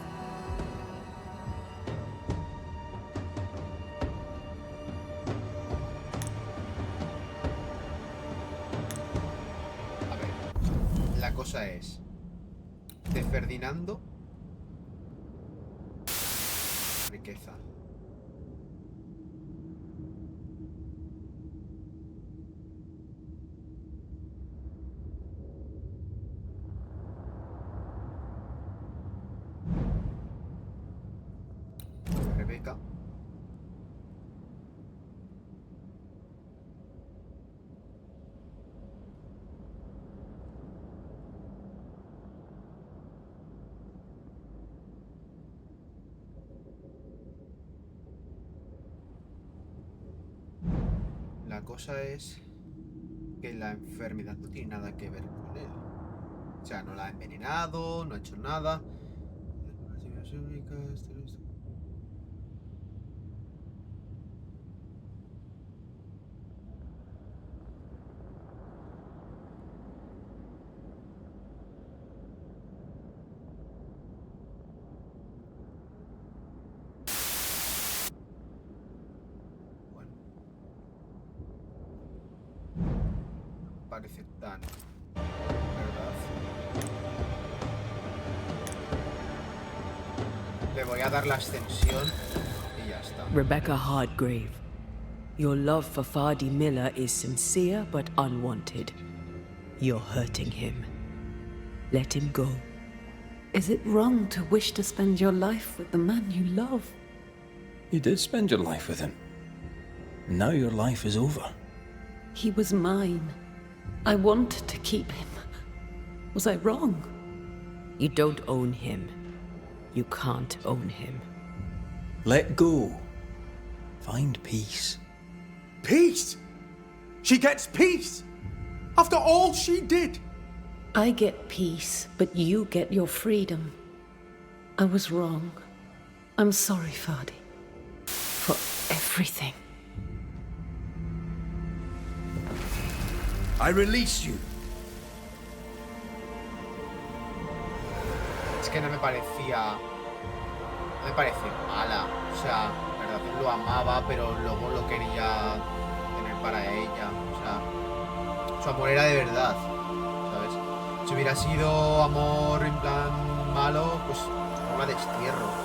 La cosa es, de Ferdinando, riqueza. Rebeca. La cosa es que la enfermedad no tiene nada que ver con él. O sea, no la ha envenenado, no ha hecho nada. parece tan... ¿verdad? Le voy a dar la ascensión y ya está. Rebecca Hardgrave, your love for Fadi Miller is sincere but unwanted. You're hurting him. Let him go. Is it wrong to wish to spend your life with the man you love? You did spend your life with him. Now your life is over. He was mine. I wanted to keep him. Was I wrong? You don't own him. You can't own him. Let go. Find peace. Peace? She gets peace? After all she did? I get peace, but you get your freedom. I was wrong. I'm sorry, Fadi. For everything. I release you. Es que no me parecía... No me parece mala. O sea, la verdad lo amaba, pero luego lo quería tener para ella. O sea, su amor era de verdad, ¿sabes? Si hubiera sido amor en plan malo, pues no la destierro.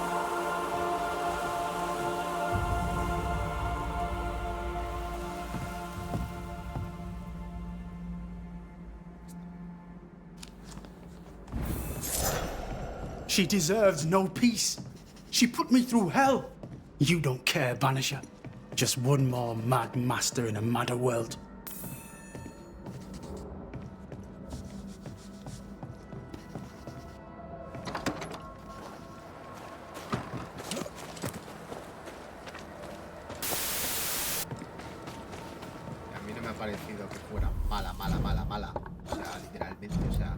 She deserves no peace. She put me through hell. You don't care, Banisher. Just one more mad master in a madder world. A mí no me ha parecido que fuera mala. O sea, literalmente, o sea...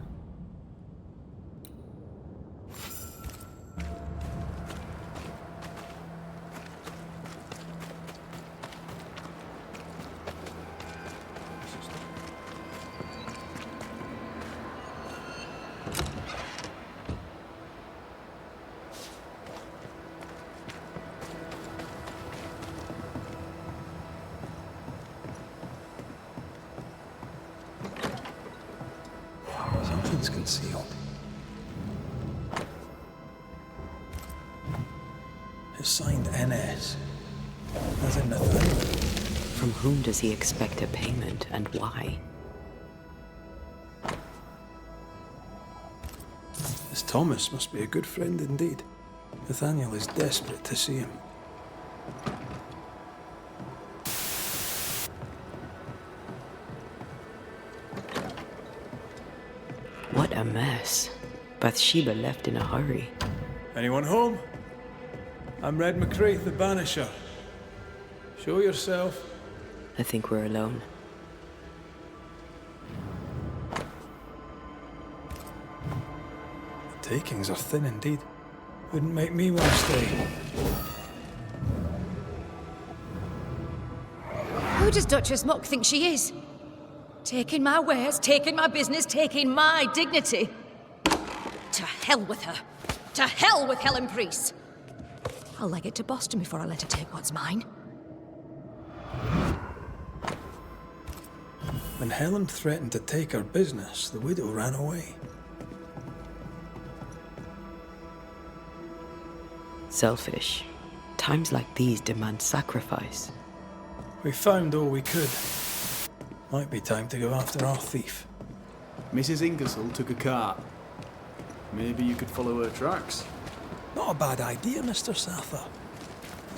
Something's concealed. It's signed NS. As in Nathaniel. From whom does he expect a payment and why? This Thomas must be a good friend indeed. Nathaniel is desperate to see him. What a mess. Bathsheba left in a hurry. Anyone home? I'm Red McCraith, the Banisher. Show yourself. I think we're alone. The takings are thin indeed. Wouldn't make me want to stay. Who does Duchess Mock think she is? Taking my wares, taking my business, taking my dignity. To hell with her. To hell with Helen Priest. I'll leg it to Boston before I let her take what's mine. When Helen threatened to take her business, the widow ran away. Selfish. Times like these demand sacrifice. We found all we could. Might be time to go after our thief. Mrs. Ingersoll took a cart. Maybe you could follow her tracks. Not a bad idea, Mr. Sather.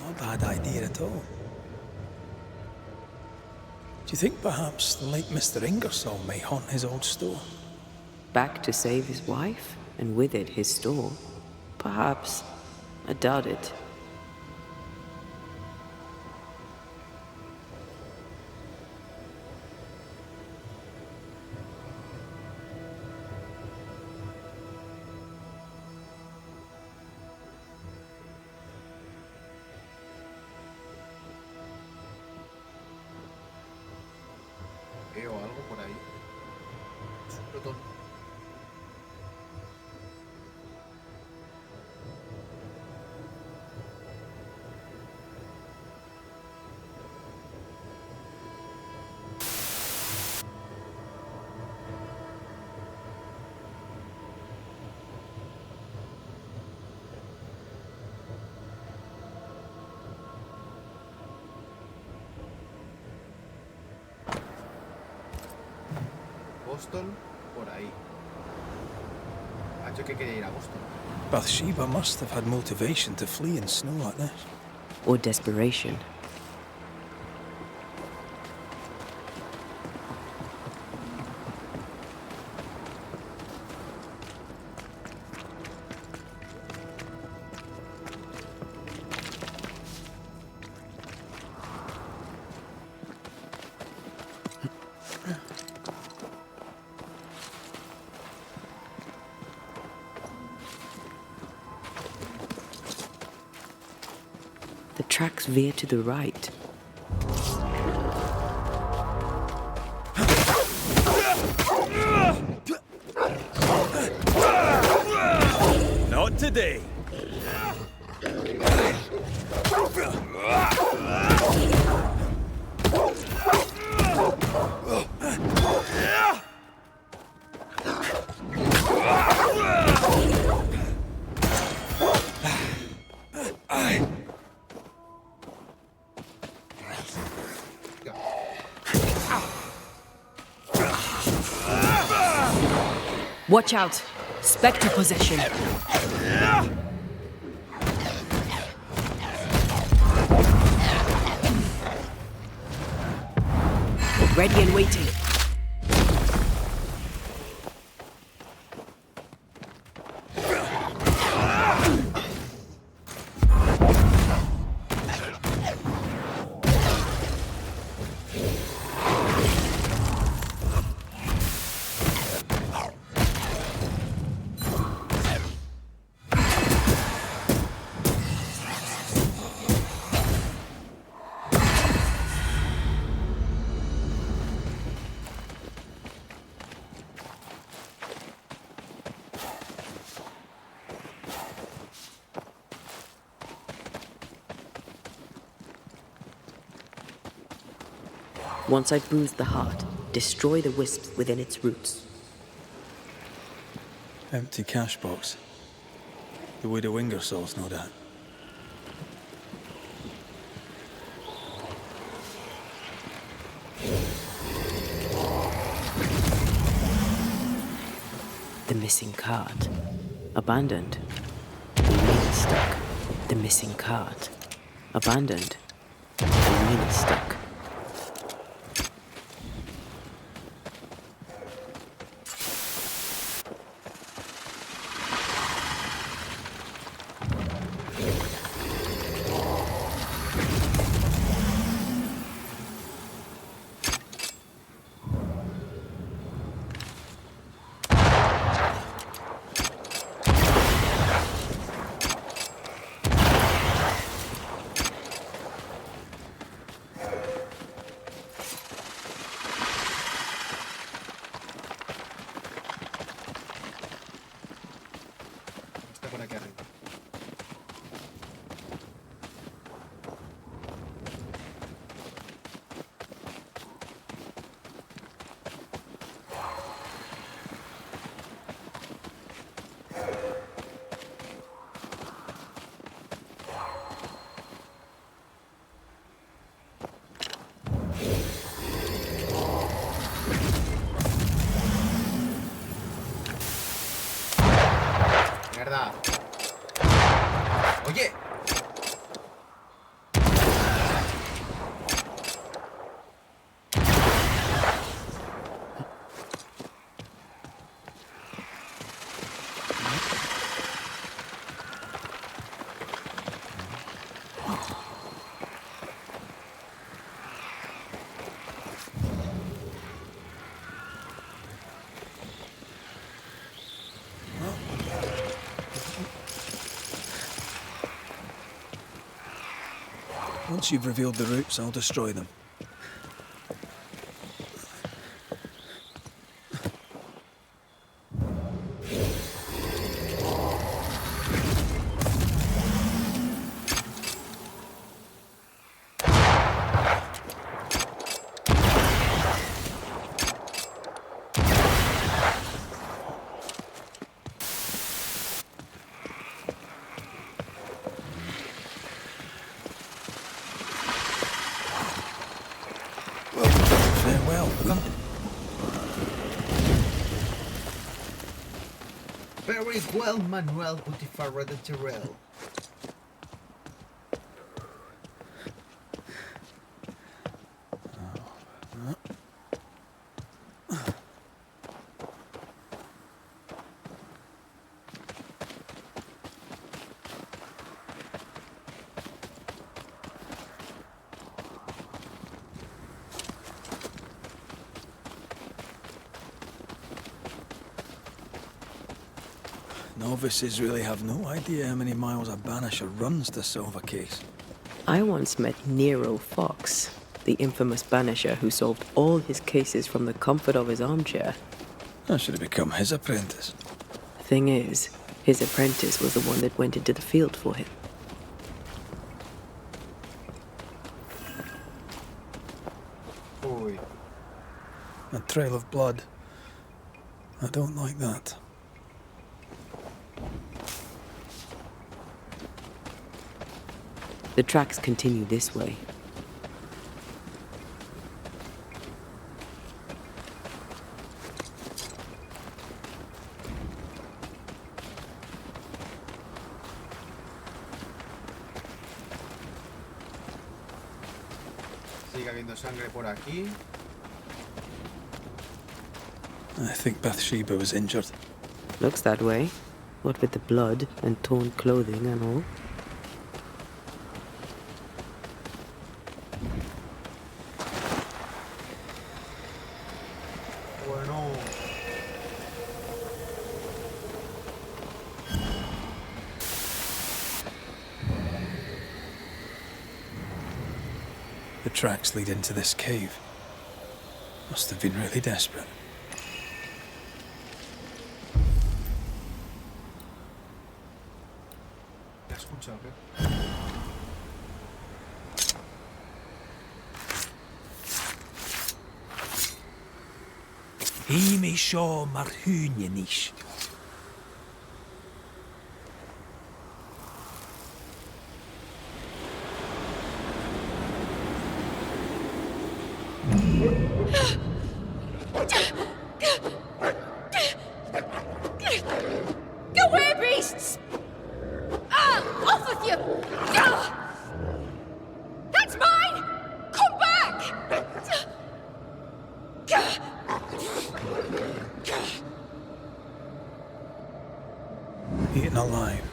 Not a bad idea at all. Do you think perhaps the late Mr. Ingersoll may haunt his old store? Back to save his wife, and with it his store? Perhaps. I doubt it. Veo algo por ahí. Botón. Boston, por ahí. Ha hecho que quería ir a Boston. Bathsheba must have had motivation to flee in snow like this. Or desperation. The tracks veer to the right. Not today. Watch out! Spectre possession. Ready and waiting. Once I've bruised the heart, destroy the wisps within its roots. Empty cash box. The widow Ingersoll's, no doubt. The missing card. Abandoned. Remain stuck. The missing card. Abandoned. Remain stuck. Mierda. Oye. Once you've revealed the roots, I'll destroy them. Very well, Manuel Butifarra de Terrell. Novices really have no idea how many miles a banisher runs to solve a case. I once met Nero Fox, the infamous banisher who solved all his cases from the comfort of his armchair. I should have become his apprentice. Thing is, his apprentice was the one that went into the field for him. Oi. A trail of blood. I don't like that. The tracks continue this way. Sigue habiendo sangre por aquí. I think Bathsheba was injured. Looks that way. What with the blood and torn clothing and all. Bueno. The tracks lead into this cave. Must have been really desperate. ¿Te has escuchado, qué? Imi Shaw Marhunianish. Go away, beasts! Off with you! That's mine! Come back! Eaten alive.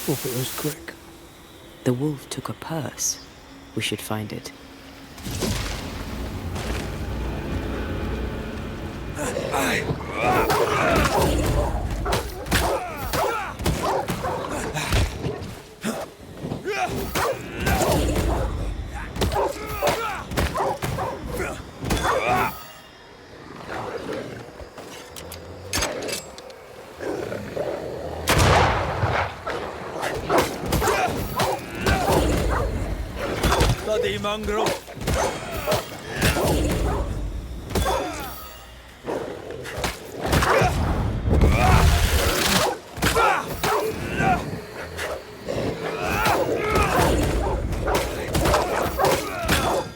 Hope it was quick. The wolf took a purse. We should find it. Bloody mongrel!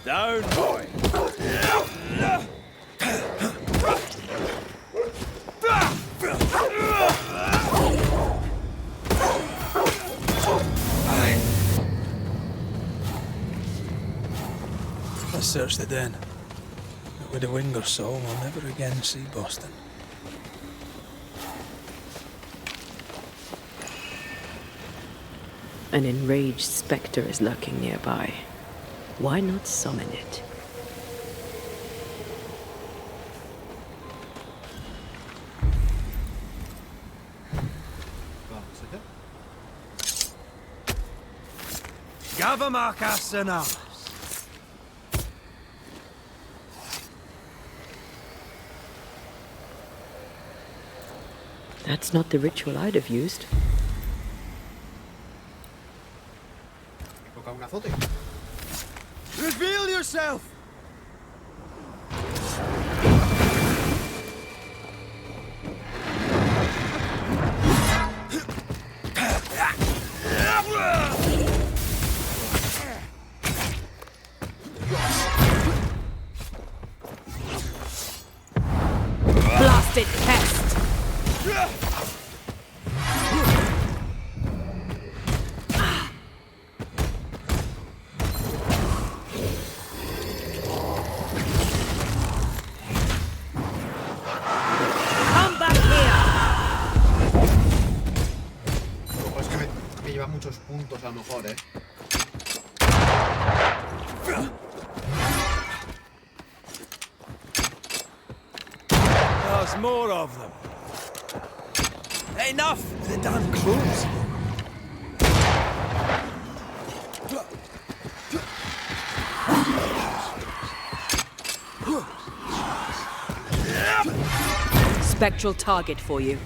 Down, boy! Let's search the den. But with a wing or so, we'll never again see Boston. An enraged spectre is lurking nearby. Why not summon it? Vamos allá. Gavamarcas and Amas. That's not the ritual I'd have used. Toca un azote. Reveal yourself! Blasted pest! puntos a lo mejor, ¿eh? There's more of them. Enough! The damn clothes. Spectral target for you.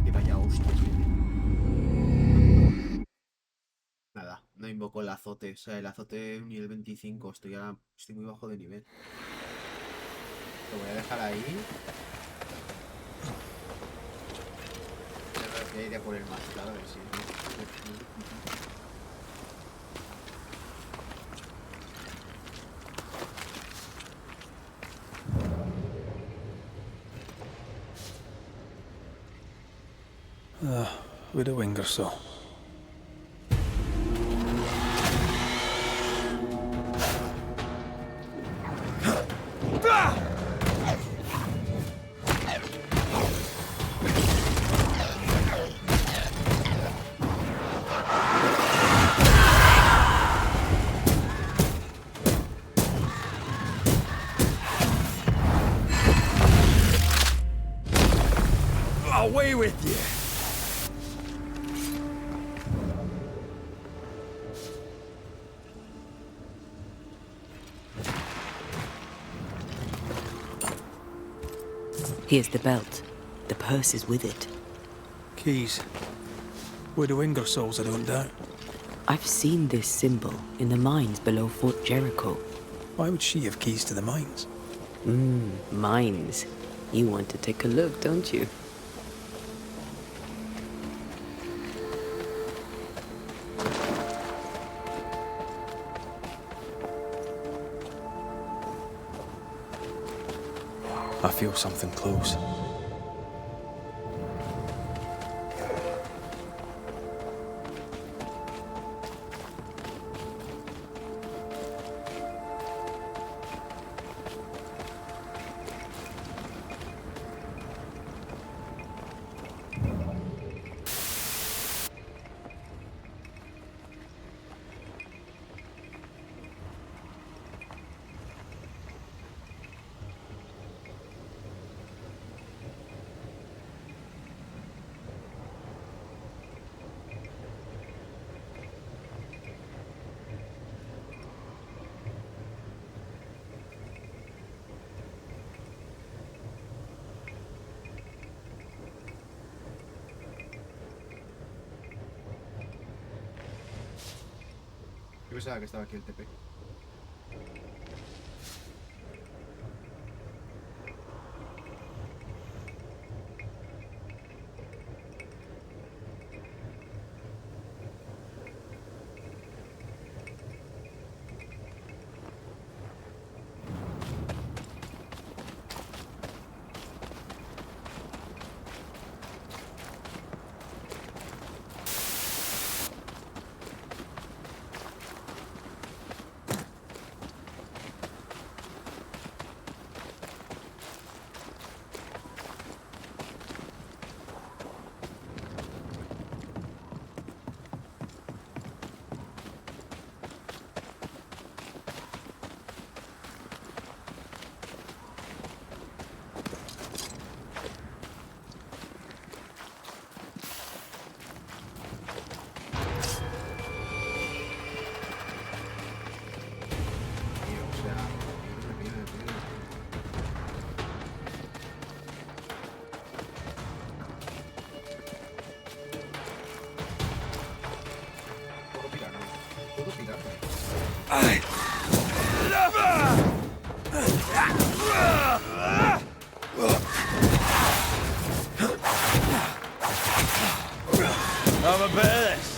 Que vaya hostia. Nada, no invoco el azote. O sea, el azote nivel 25. Estoy muy bajo de nivel. Lo voy a dejar ahí. Ya iré por el más, claro, a ver si... With a wing or so. Away with you! Here's the belt. The purse is with it. Keys. Widow Ingersoll's, I don't doubt. I've seen this symbol in the mines below Fort Jericho. Why would she have keys to the mines? Mines. You want to take a look, don't you? I feel something close. Yo pensaba que estaba aquí el TP. I'm a badass.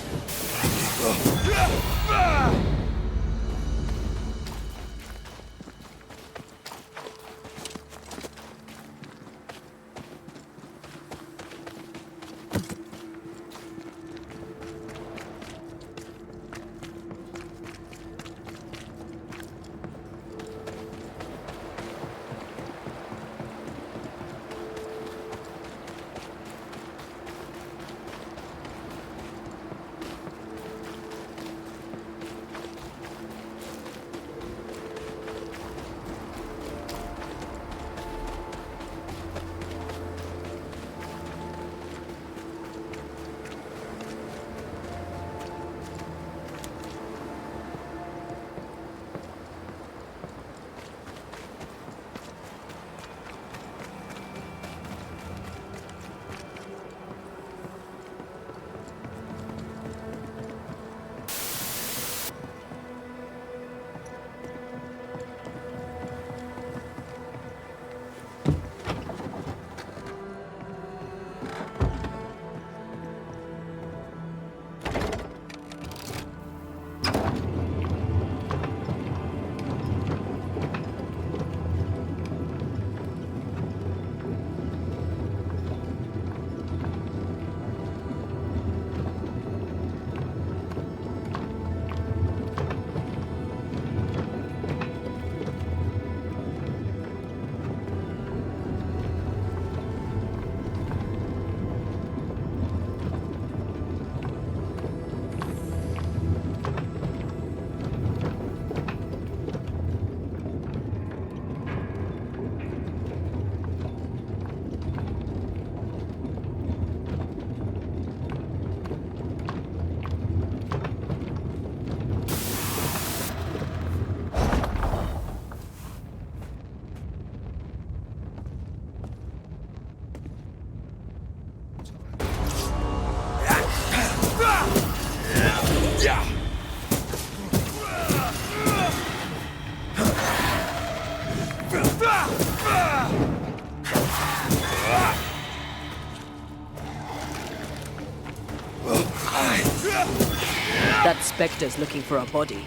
That Spectre's looking for a body.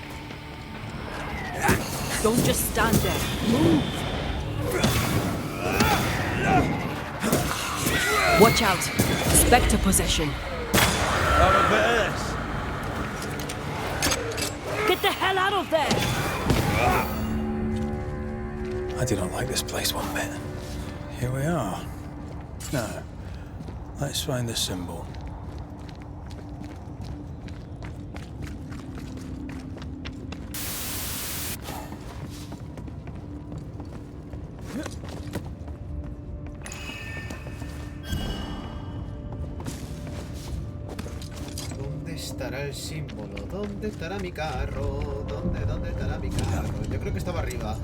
Don't just stand there. Move! Watch out! Spectre possession. Have a bit of this. Get the hell out of there! I do not like this place one bit. Here we are. Now, let's find the symbol. ¿Dónde estará el símbolo? ¿Dónde estará mi carro? ¿Dónde estará mi carro? Yo creo que estaba arriba.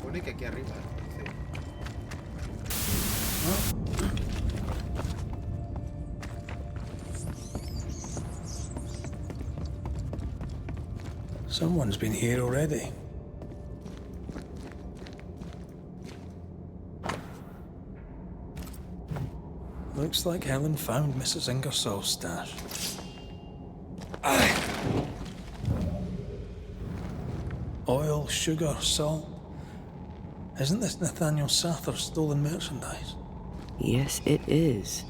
Pone que aquí arriba. Someone's been here already. Looks like Helen found Mrs. Ingersoll's stash. Oil, sugar, salt. Isn't this Nathaniel Sather's stolen merchandise? Yes, it is.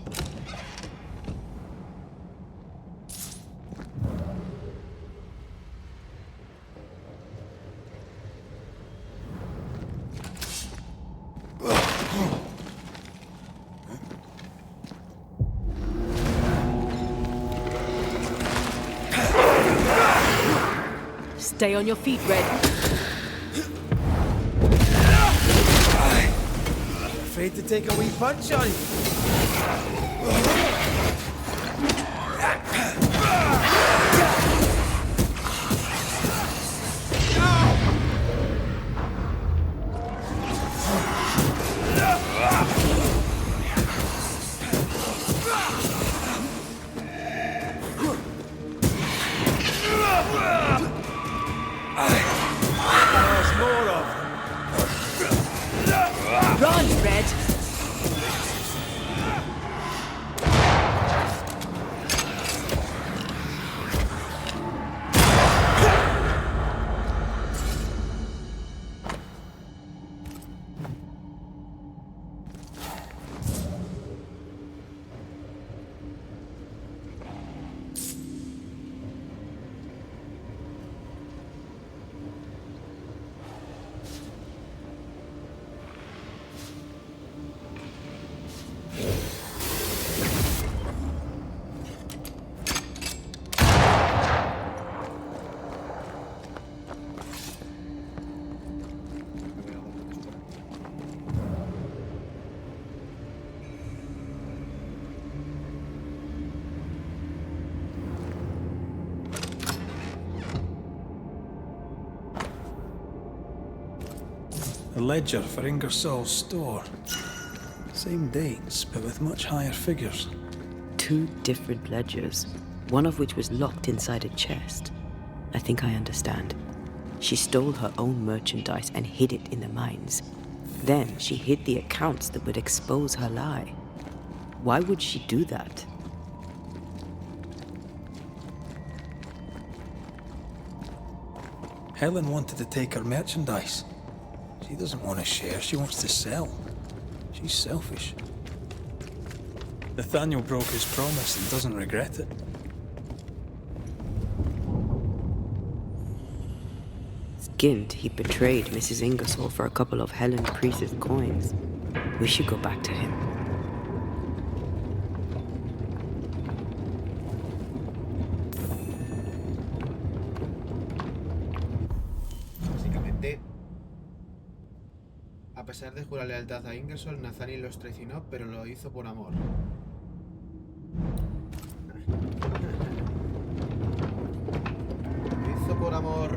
Stay on your feet, Red. Afraid to take a wee punch on you. There's more of them. Run, Red! A ledger for Ingersoll's store. Same dates, but with much higher figures. 2 different ledgers, one of which was locked inside a chest. I think I understand. She stole her own merchandise and hid it in the mines. Then she hid the accounts that would expose her lie. Why would she do that? Helen wanted to take her merchandise. She doesn't want to share, she wants to sell. She's selfish. Nathaniel broke his promise and doesn't regret it. skinned, he betrayed Mrs. Ingersoll for a couple of Helen Priest's coins. We should go back to him. Básicamente, a pesar de jurar lealtad a Ingersoll, Nathaniel los traicionó, pero lo hizo por amor. Lo hizo por amor.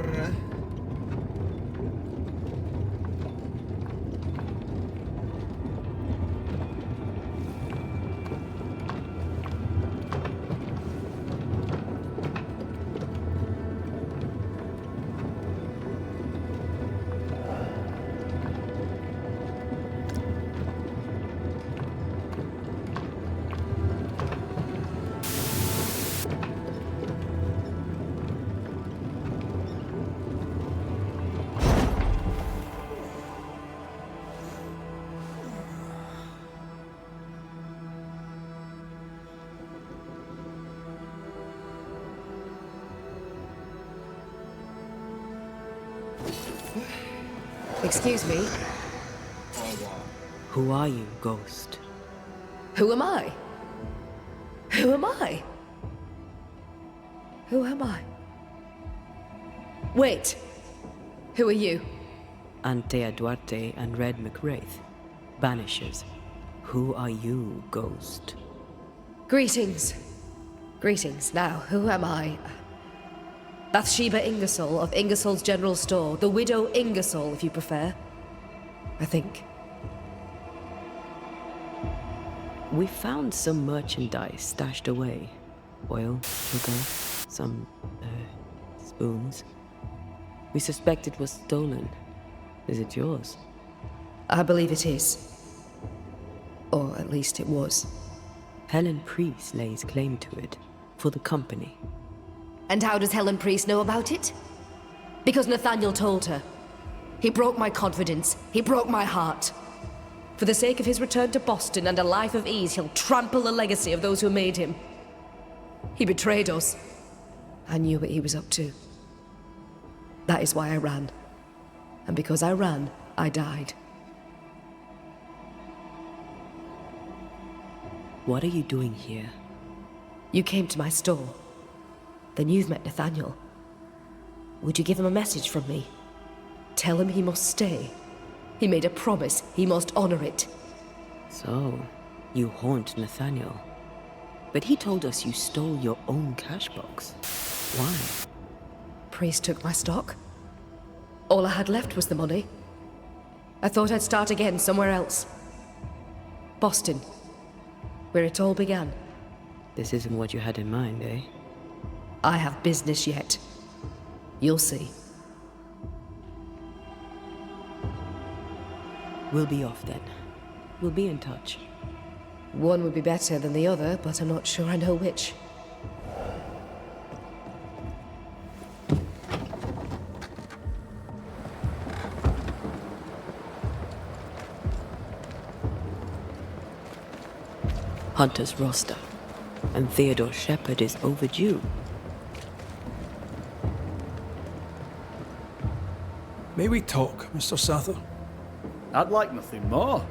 Excuse me. Who are you, Ghost? Who am I? Who am I? Who am I? Wait. Who are you? Antea Duarte and Red McWraith. Banishers. Who are you, Ghost? Greetings. Greetings. Now, who am I? Bathsheba Ingersoll of Ingersoll's General Store. The widow Ingersoll, if you prefer. I think. We found some merchandise stashed away. Oil, sugar, some, spoons. We suspect it was stolen. Is it yours? I believe it is. Or at least it was. Helen Priest lays claim to it. For the company. And how does Helen Priest know about it? Because Nathaniel told her. He broke my confidence. He broke my heart. For the sake of his return to Boston and a life of ease, he'll trample the legacy of those who made him. He betrayed us. I knew what he was up to. That is why I ran. And because I ran, I died. What are you doing here? You came to my store. Then you've met Nathaniel. Would you give him a message from me? Tell him he must stay. He made a promise. He must honor it. So, you haunt Nathaniel. But he told us you stole your own cash box. Why? Priest took my stock. All I had left was the money. I thought I'd start again somewhere else. Boston. Where it all began. This isn't what you had in mind, eh? I have business yet. You'll see. We'll be off then. We'll be in touch. One would be better than the other, but I'm not sure I know which. Hunter's roster. And Theodore Shepard is overdue. May we talk, Mr. Sather? I'd like nothing more.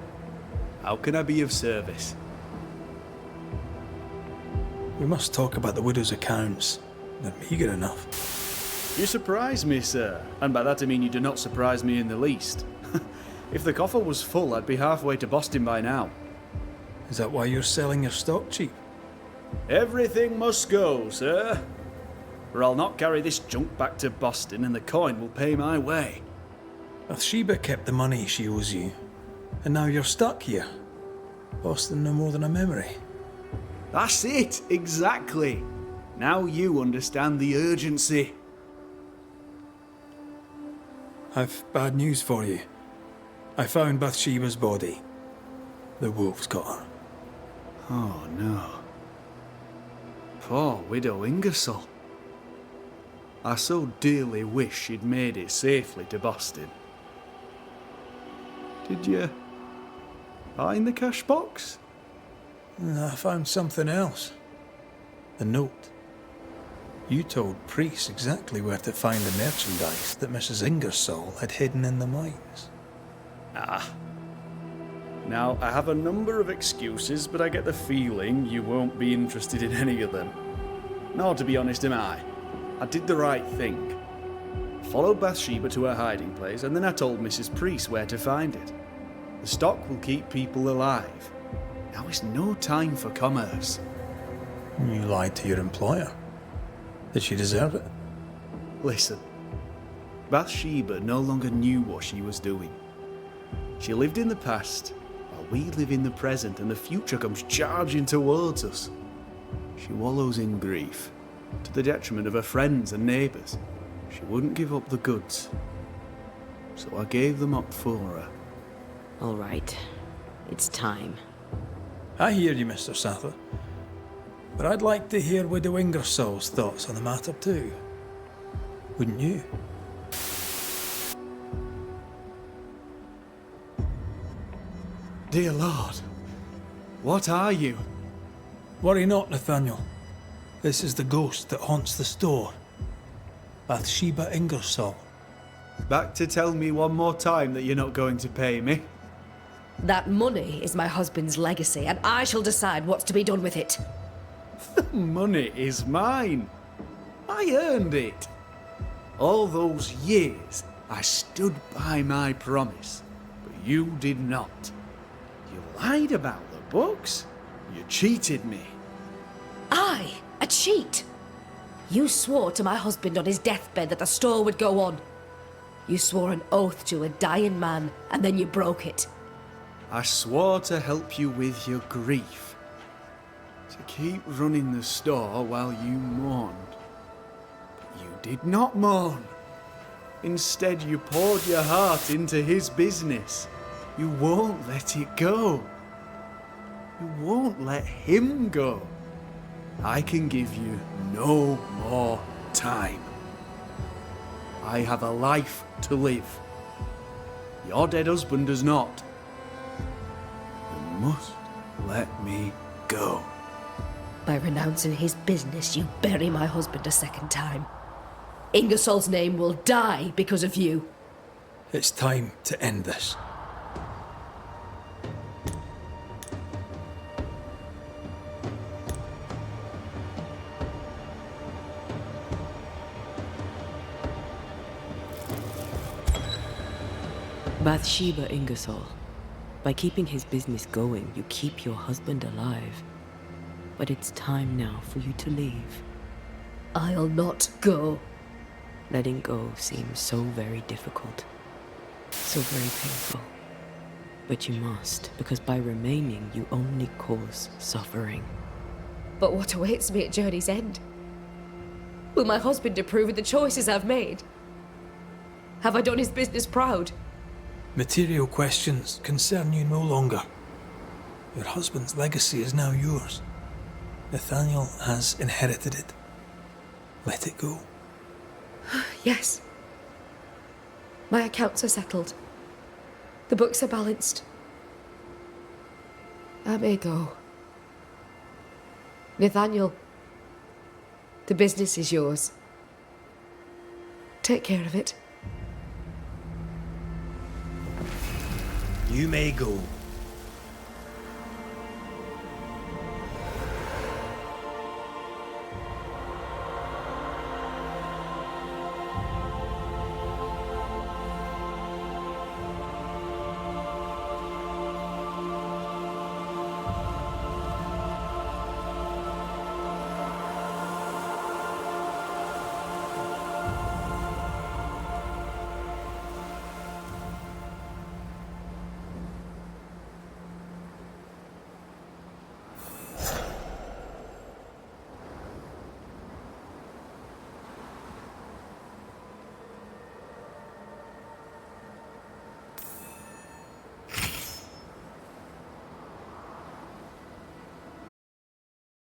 How can I be of service? We must talk about the widow's accounts. They're meagre enough. You surprise me, sir. And by that I mean you do not surprise me in the least. If the coffer was full, I'd be halfway to Boston by now. Is that why you're selling your stock cheap? Everything must go, sir. Or I'll not carry this junk back to Boston and the coin will pay my way. Bathsheba kept the money she owes you. And now you're stuck here. Boston no more than a memory. That's it, exactly. Now you understand the urgency. I've bad news for you. I found Bathsheba's body. The wolves got her. Oh no. Poor widow Ingersoll. I so dearly wish she'd made it safely to Boston. Did you find the cash box? I found something else. The note. You told Priest exactly where to find the merchandise that Mrs. Ingersoll had hidden in the mines. Now, I have a number of excuses, but I get the feeling you won't be interested in any of them. Nor, to be honest, am I. I did the right thing. Followed Bathsheba to her hiding place, and then I told Mrs. Priest where to find it. The stock will keep people alive. Now is no time for commerce. You lied to your employer. Did she deserve it? Listen, Bathsheba no longer knew what she was doing. She lived in the past, while we live in the present, and the future comes charging towards us. She wallows in grief, to the detriment of her friends and neighbours. She wouldn't give up the goods, so I gave them up for her. All right. It's time. I hear you, Mr. Sather. But I'd like to hear Widow Ingersoll's thoughts on the matter too. Wouldn't you? Dear Lord, what are you? Worry not, Nathaniel. This is the ghost that haunts the store. Bathsheba Ingersoll. Back to tell me one more time that you're not going to pay me? That money is my husband's legacy, and I shall decide what's to be done with it. The money is mine. I earned it. All those years, I stood by my promise, but you did not. You lied about the books. You cheated me. I? A cheat? You swore to my husband on his deathbed that the store would go on. You swore an oath to a dying man, and then you broke it. I swore to help you with your grief. To keep running the store while you mourned. But you did not mourn. Instead, you poured your heart into his business. You won't let it go. You won't let him go. I can give you no more time. I have a life to live. Your dead husband does not. You must let me go. By renouncing his business, you bury my husband a second time. Ingersoll's name will die because of you. It's time to end this. Bathsheba Ingersoll. By keeping his business going, you keep your husband alive. But it's time now for you to leave. I'll not go. Letting go seems so very difficult. So very painful. But you must, because by remaining, you only cause suffering. But what awaits me at journey's end? Will my husband approve of the choices I've made? Have I done his business proud? Material questions concern you no longer. Your husband's legacy is now yours. Nathaniel has inherited it. Let it go. Yes. My accounts are settled. The books are balanced. I may go. Nathaniel, the business is yours. Take care of it. You may go.